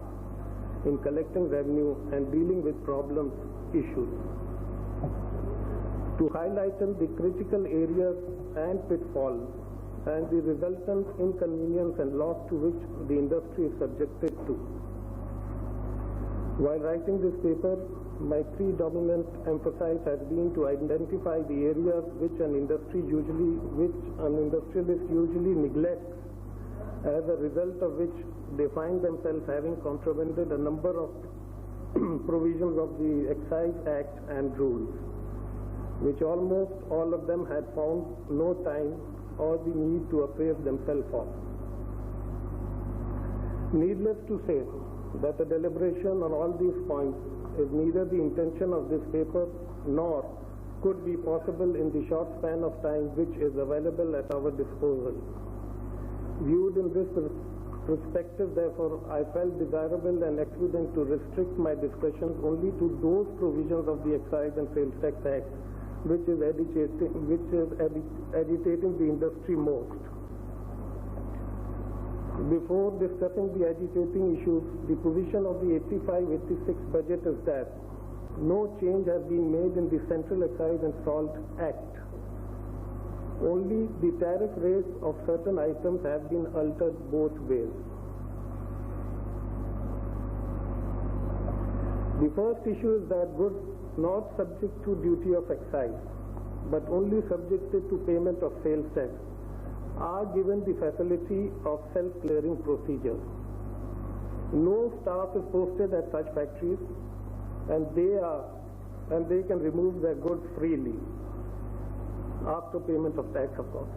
in collecting revenue and dealing with problems issues, to highlight the critical areas and pitfalls and the resultant inconvenience and loss to which the industry is subjected to. While writing this paper, my predominant emphasis has been to identify the areas which an industrialist usually neglects, as a result of which they find themselves having contravened a number of provisions of the Excise Act and rules, which almost all of them had found no time or the need to appraise themselves of. Needless to say that a deliberation on all these points is neither the intention of this paper nor could be possible in the short span of time which is available at our disposal. Viewed in this perspective, therefore, I felt desirable and expedient to restrict my discussions only to those provisions of the Excise and Sales Tax Act which is agitating the industry most. Before discussing the agitating issues, the position of the 85-86 budget is that no change has been made in the Central Excise and Salt Act. Only the tariff rates of certain items have been altered both ways. The first issue is that goods not subject to duty of excise, but only subjected to payment of sales tax, are given the facility of self-clearing procedure. No staff is posted at such factories, and they can remove their goods freely after payment of tax, of course.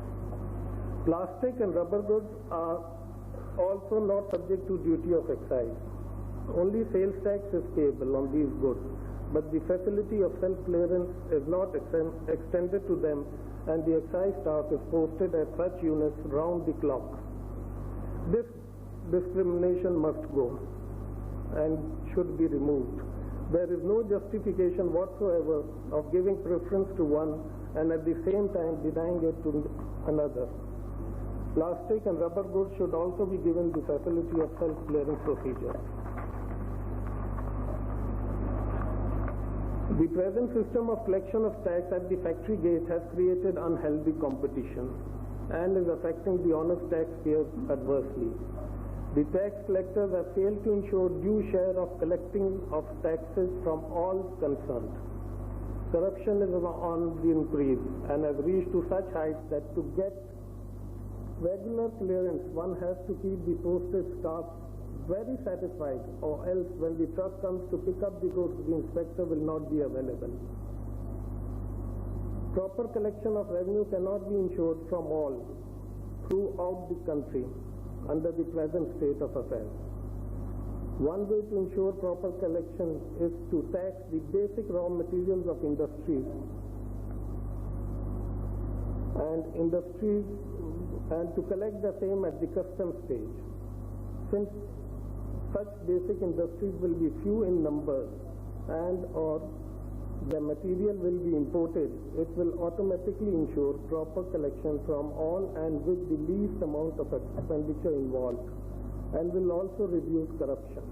Plastic and rubber goods are also not subject to duty of excise. Only sales tax is payable on these goods, but the facility of self-clearance is not extended to them, and the excise staff is posted at such units round the clock. This discrimination must go and should be removed. There is no justification whatsoever of giving preference to one and at the same time denying it to another. Plastic and rubber goods should also be given the facility of self-clearing procedure. The present system of collection of tax at the factory gate has created unhealthy competition and is affecting the honest taxpayers adversely. The tax collectors have failed to ensure due share of collecting of taxes from all concerned. Corruption is on the increase and has reached to such heights that to get regular clearance, one has to keep the posted staff very satisfied, or else when the truck comes to pick up the goods, the inspector will not be available. Proper collection of revenue cannot be ensured from all throughout the country under the present state of affairs. One way to ensure proper collection is to tax the basic raw materials of industries and to collect the same at the customs stage. Since such basic industries will be few in numbers and or the material will be imported, it will automatically ensure proper collection from all and with the least amount of expenditure involved, and will also reduce corruption.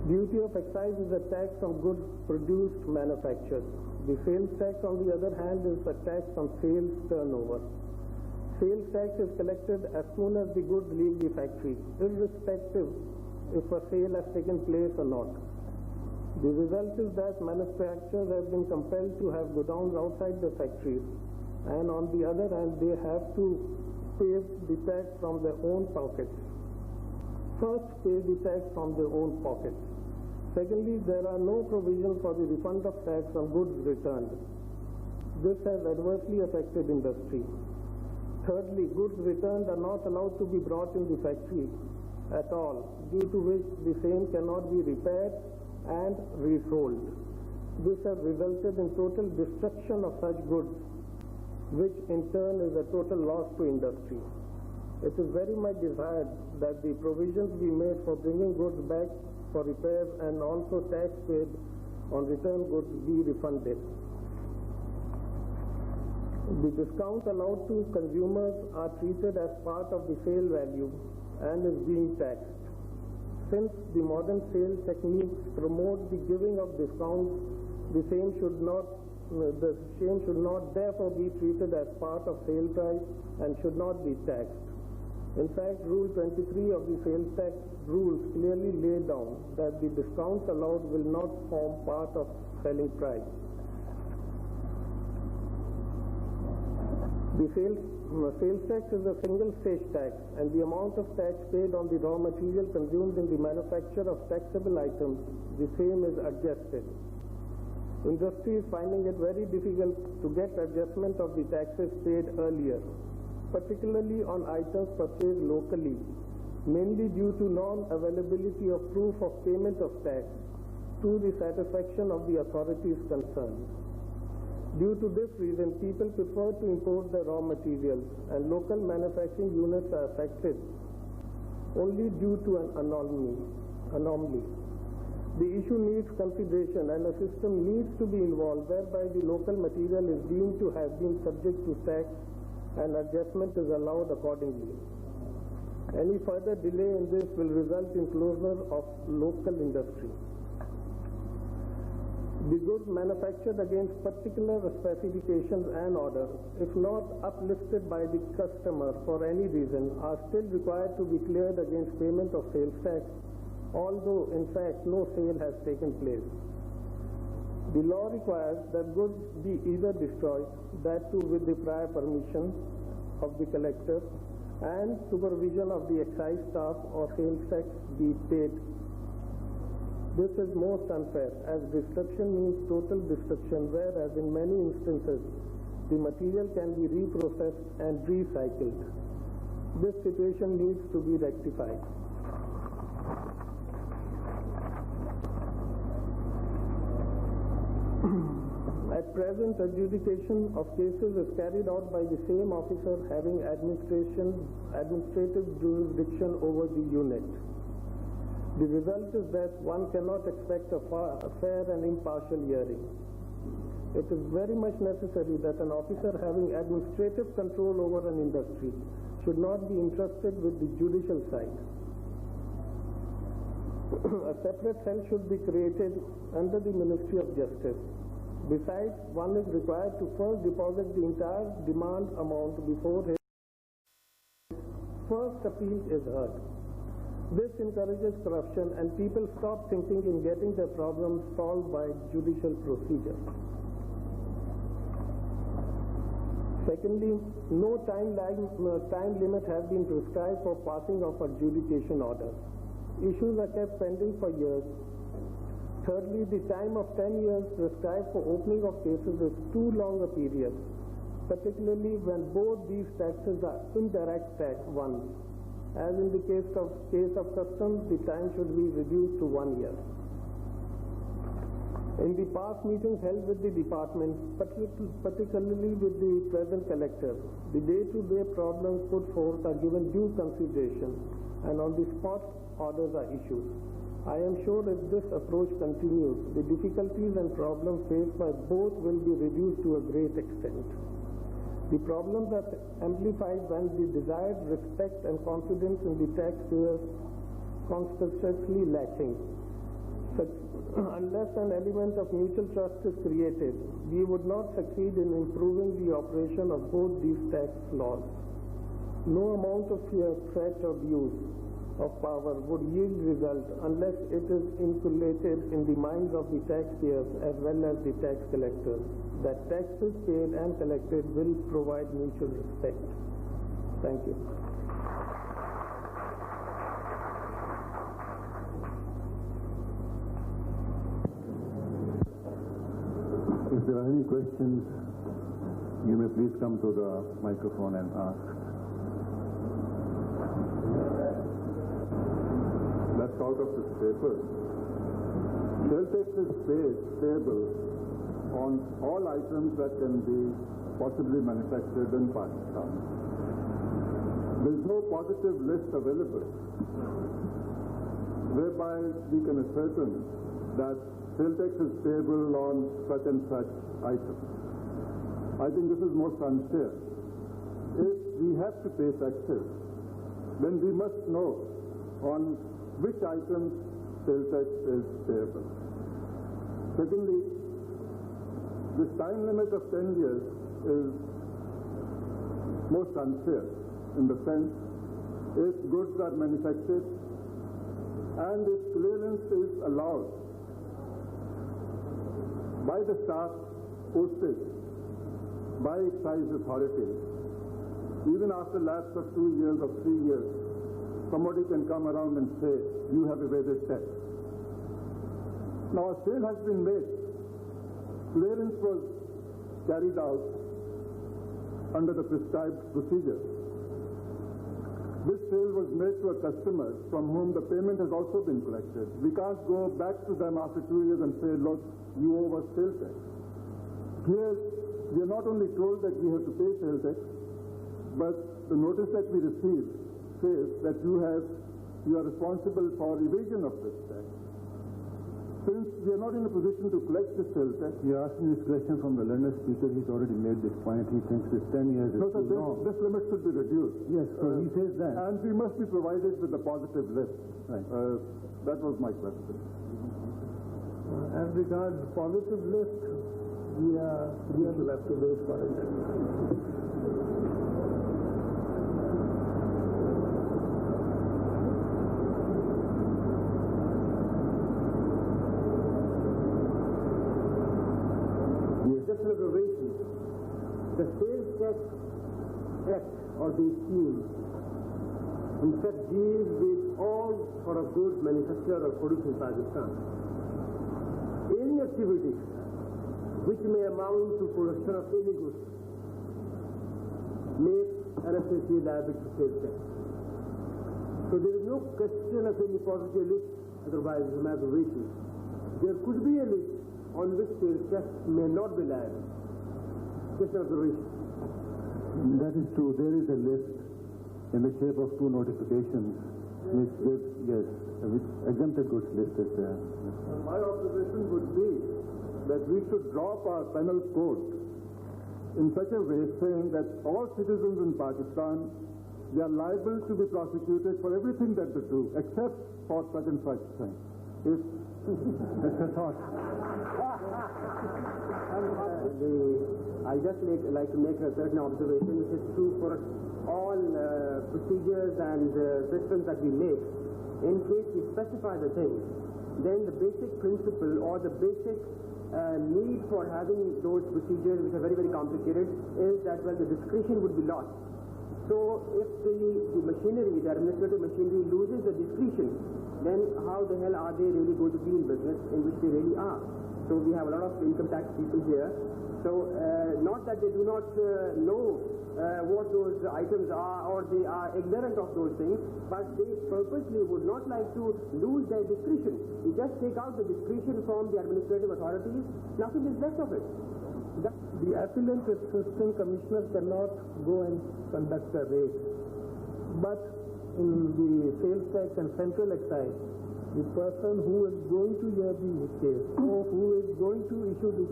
Duty of excise is a tax on goods produced, manufactured. The sales tax, on the other hand, is a tax on sales turnover. Sales tax is collected as soon as the goods leave the factory, irrespective if a sale has taken place or not. The result is that manufacturers have been compelled to have godowns outside the factories, and on the other hand, they have to pay the tax from their own pockets. First, pay the tax from their own pockets. Secondly, there are no provisions for the refund of tax on goods returned. This has adversely affected industry. Thirdly, goods returned are not allowed to be brought in the factory at all, due to which the same cannot be repaired and resold. This has resulted in total destruction of such goods, which in turn is a total loss to industry. It is very much desired that the provisions be made for bringing goods back for repairs and also tax paid on returned goods be refunded. The discount allowed to consumers are treated as part of the sale value and is being taxed. Since the modern sale techniques promote the giving of discounts, the same should not therefore be treated as part of sale price and should not be taxed. In fact, Rule 23 of the sales tax rules clearly lay down that the discounts allowed will not form part of selling price. The sales tax is a single stage tax, and the amount of tax paid on the raw material consumed in the manufacture of taxable items, the same is adjusted. Industry is finding it very difficult to get adjustment of the taxes paid earlier, particularly on items purchased locally, mainly due to non-availability of proof of payment of tax to the satisfaction of the authorities concerned. Due to this reason, people prefer to import the raw materials, and local manufacturing units are affected only due to an anomaly. The issue needs consideration, and a system needs to be involved whereby the local material is deemed to have been subject to tax and adjustment is allowed accordingly. Any further delay in this will result in closure of local industry. The goods manufactured against particular specifications and order, if not uplisted by the customer for any reason, are still required to be cleared against payment of sales tax, although in fact no sale has taken place. The law requires that goods be either destroyed, that too with the prior permission of the collector and supervision of the excise staff, or sales tax be paid. This is most unfair, as destruction means total destruction, whereas in many instances the material can be reprocessed and recycled. This situation needs to be rectified. At present, adjudication of cases is carried out by the same officer having administrative jurisdiction over the unit. The result is that one cannot expect a fair and impartial hearing. It is very much necessary that an officer having administrative control over an industry should not be entrusted with the judicial side. A separate cell should be created under the Ministry of Justice. Besides, one is required to first deposit the entire demand amount before his first appeal is heard. This encourages corruption, and people stop thinking in getting their problems solved by judicial procedure. Secondly, no time limit has been prescribed for passing of adjudication orders. Issues are kept pending for years. Thirdly, the time of 10 years prescribed for opening of cases is too long a period, particularly when both these taxes are indirect tax ones. As in the case of customs, the time should be reduced to 1 year. In the past meetings held with the department, particularly with the present collector, the day-to-day problems put forth are given due consideration, and on the spot orders are issued. I am sure if this approach continues, the difficulties and problems faced by both will be reduced to a great extent. The problems are amplified when the desired respect and confidence in the taxpayers constantly lacking. Unless an element of mutual trust is created, we would not succeed in improving the operation of both these tax laws. No amount of fear, threat, or abuse of power would yield result unless it is inculcated in the minds of the taxpayers as well as the tax collectors that taxes paid and collected will provide mutual respect. Thank you. If there are any questions, you may please come to the microphone and ask. That's out of this paper. Sales tax is payable on all items that can be possibly manufactured in Pakistan. There is no positive list available whereby we can ascertain that sales tax is payable on such and such items. I think this is most unfair. If we have to pay taxes, then we must know on which items sales tax is payable. Secondly, this time limit of 10 years is most unfair in the sense if goods are manufactured and if clearance is allowed by the staff posted by excise authorities, even after lapse of 2 years or 3 years, somebody can come around and say, you have evaded tax. Now a sale has been made. Clearance was carried out under the prescribed procedure. This sale was made to a customer from whom the payment has also been collected. We can't go back to them after 2 years and say, look, you owe us sales tax. Here, we are not only told that we have to pay sales tax, but the notice that we received says that you are responsible for evasion of this tax. Since we are not in a position to collect this sales tax, You are asking this question from the learned speaker. He's already made this point. He thinks this 10 years is too long. this limit should be reduced. Yes, so he says that. And we must be provided with a positive list. Right. That was my question. As regards positive list, we will have to wait for it. Just an observation. The Sales Tax Act or the scheme in fact deals with all sort of goods manufactured or produced in Pakistan. Any activities which may amount to production of any goods make RFSC liable to sales tax. So there is no question of any positive list, otherwise it's an observation. There could be a list on which sales tax may not be liable. Just an observation. That is true. There is a list in the shape of 2 notifications which exempted goods list is there. My observation would be that we should drop our penal code in such a way saying that all citizens in Pakistan, they are liable to be prosecuted for everything that they do, except for such and such thing. It's a thought. I just like to make a certain observation, which is true for all procedures and systems that we make. In case we specify the thing, then the basic principle or the basic need for having those procedures, which are very, very complicated, is that, well, the discretion would be lost. So if the machinery, the administrative machinery loses the discretion, then how the hell are they really going to be in business in which they really are? So we have a lot of income tax people here. So not that they do not know what those items are or they are ignorant of those things, but they purposely would not like to lose their discretion. You just take out the discretion from the administrative authorities, nothing is left of it. The Appellant Assistant Commissioner cannot go and conduct a raid, but in the sales tax and central excise, the person who is going to hear the case or who is going to issue the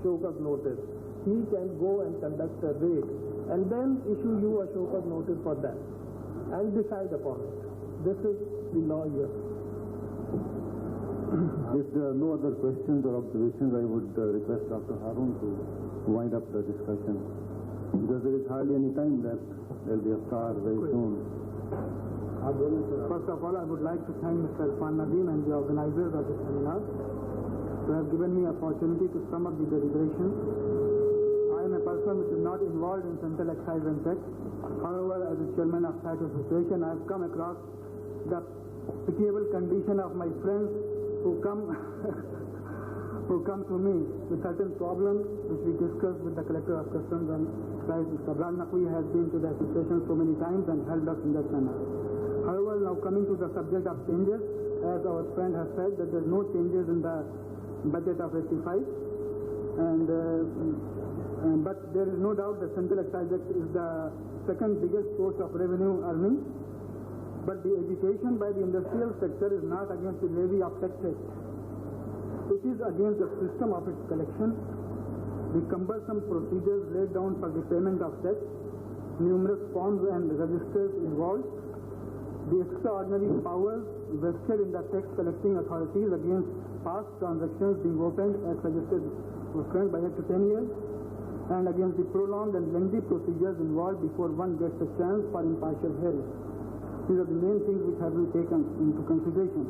show cause notice, he can go and conduct a raid and then issue you a show cause notice for that and decide upon it. This is the law here. If there are no other questions or observations, I would request Dr. Harun to wind up the discussion. Because there is hardly any time left. There will be a star very soon. First of all, I would like to thank Mr. Irfan Nadeem and the organizers of this seminar who have given me opportunity to sum up the deliberations. I am a person which is not involved in Central Excise and Tax. However, as a chairman of SAT Association, I have come across the pitiable condition of my friends who come to me with certain problems which we discussed with the Collector of Customs and Excise. Mr. Abrar Naqvi has been to the association so many times and helped us in that manner. However, now coming to the subject of changes, as our friend has said that there are no changes in the budget of 85, but there is no doubt that Central Excise Act is the second biggest source of revenue earning. But the agitation by the industrial sector is not against the levy of taxes. It is against the system of its collection, the cumbersome procedures laid down for the payment of tax, numerous forms and registers involved, the extraordinary powers vested in the tax collecting authorities against past transactions being opened as suggested by up to 10 years, and against the prolonged and lengthy procedures involved before one gets a chance for impartial hearing. These are the main things which have been taken into consideration.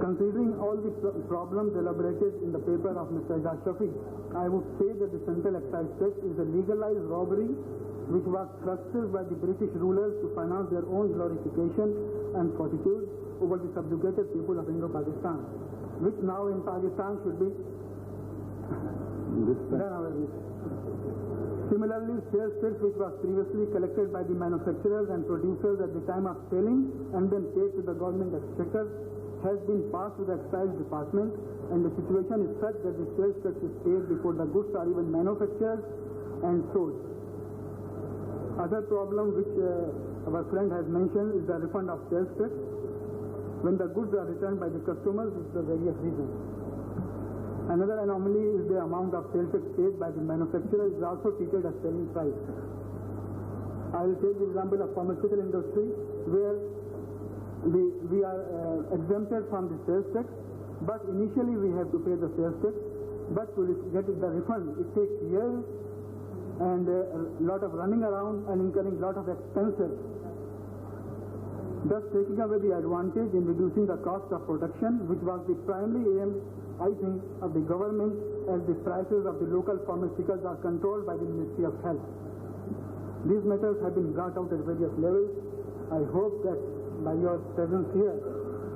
Considering all the problems elaborated in the paper of Mr. Ejaz Shafi, I would say that the Central Excise Tax is a legalized robbery which was thrusted by the British rulers to finance their own glorification and fortitude over the subjugated people of Indo-Pakistan, which now in Pakistan should be done away with. Similarly, sales tax which was previously collected by the manufacturers and producers at the time of selling and then paid to the government exchequer has been passed to the excise department, and the situation is such that the sales tax is paid before the goods are even manufactured and sold. Other problem which our friend has mentioned is the refund of sales tax when the goods are returned by the customers for various reasons. Another anomaly is the amount of sales tax paid by the manufacturer is also treated as selling price. I will take the example of pharmaceutical industry where we are exempted from the sales tax, but initially we have to pay the sales tax, but to get the refund it takes years and a lot of running around and incurring a lot of expenses, thus taking away the advantage in reducing the cost of production, which was the primary aim, I think, of the government, as the prices of the local pharmaceuticals are controlled by the Ministry of Health. These matters have been brought out at various levels. I hope that by your presence here,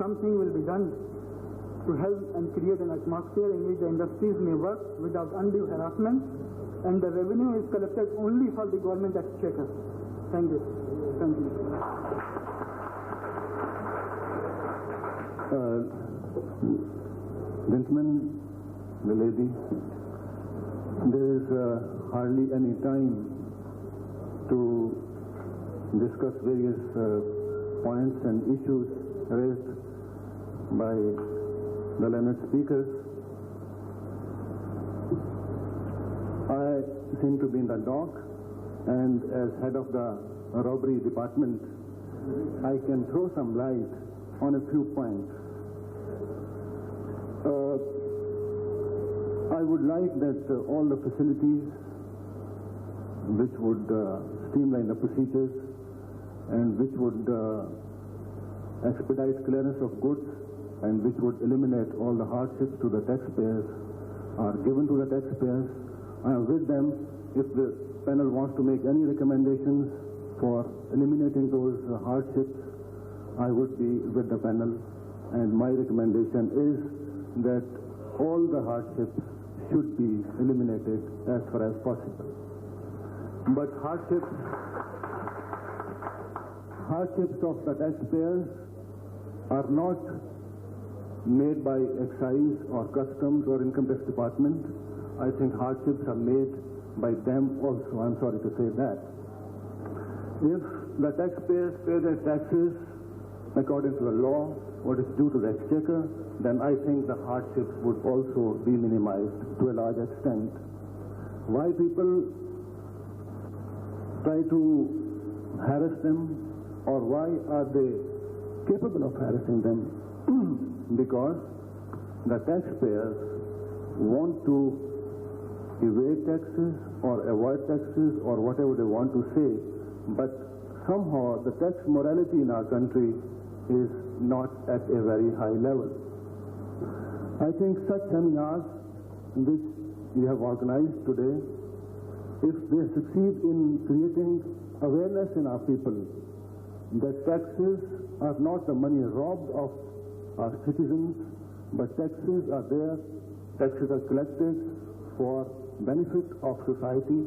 something will be done to help and create an atmosphere in which the industries may work without undue harassment, and the revenue is collected only for the government exchequer. Thank you. Thank you. Gentlemen, the lady, there is hardly any time to discuss various points and issues raised by the learned speakers. I seem to be in the dock, and as head of the robbery department, I can throw some light on a few points. I would like that all the facilities which would streamline the procedures and which would expedite clearance of goods and which would eliminate all the hardships to the taxpayers are given to the taxpayers. I am with them. If the panel wants to make any recommendations for eliminating those hardships, I would be with the panel, and my recommendation is that all the hardships should be eliminated as far as possible. But hardships of the taxpayers are not made by excise or customs or income tax department. I think hardships are made by them also. I'm sorry to say that. If the taxpayers pay their taxes according to the law, what is due to the exchequer, then I think the hardships would also be minimized to a large extent. Why people try to harass them, or why are they capable of harassing them? because the taxpayers want to evade taxes or avoid taxes or whatever they want to say, but somehow the tax morality in our country is not at a very high level. I think such seminars which we have organized today, if they succeed in creating awareness in our people that taxes are not the money robbed of our citizens, but taxes are there, taxes are collected for benefit of society,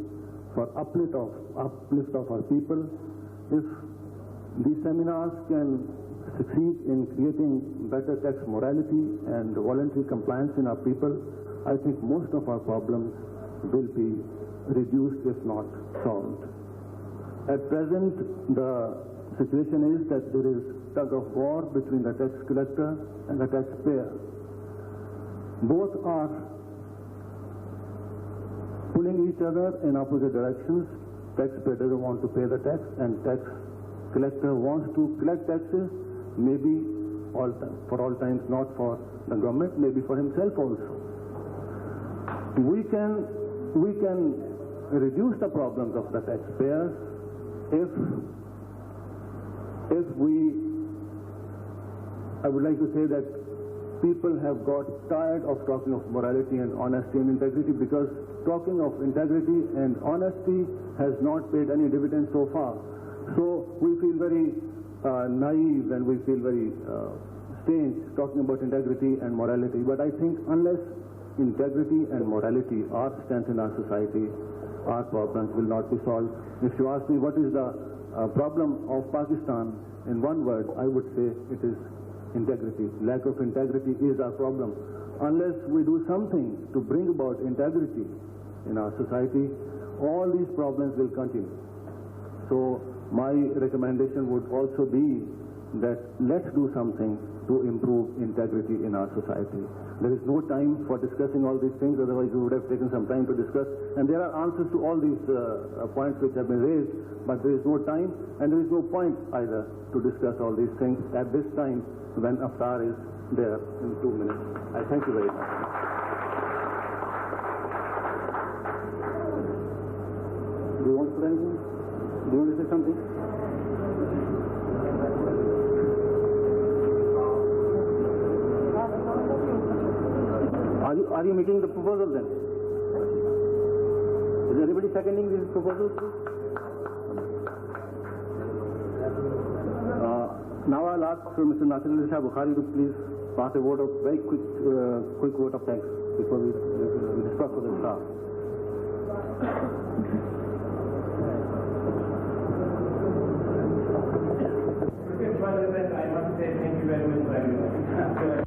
for uplift of our people. If these seminars can succeed in creating better tax morality and voluntary compliance in our people, I think most of our problems will be reduced, if not solved. At present, the situation is that there is tug of war between the tax collector and the taxpayer. Both are pulling each other in opposite directions. Taxpayer doesn't want to pay the tax, and tax collector wants to collect taxes, maybe for all times, not for the government, maybe for himself also. We can reduce the problems of the taxpayers if I would like to say that people have got tired of talking of morality and honesty and integrity, because talking of integrity and honesty has not paid any dividends so far. So we feel very naive and we feel very strange talking about integrity and morality. But I think unless integrity and morality are strengthened in our society, our problems will not be solved. If you ask me what is the problem of Pakistan, in one word, I would say it is integrity. Lack of integrity is our problem. Unless we do something to bring about integrity in our society, all these problems will continue. So my recommendation would also be that let's do something to improve integrity in our society. There is no time for discussing all these things, otherwise we would have taken some time to discuss. And there are answers to all these points which have been raised, but there is no time and there is no point either to discuss all these things at this time when Aftar is there in 2 minutes. I thank you very much. Do you want to say anything? Do you want to say something? Are you making the proposal then? Is anybody seconding this proposal? Now I'll ask Mr. Nasir Shah Bukhari to please pass a vote of very quick vote of thanks before we discuss with the staff. I must say thank you very much for everyone.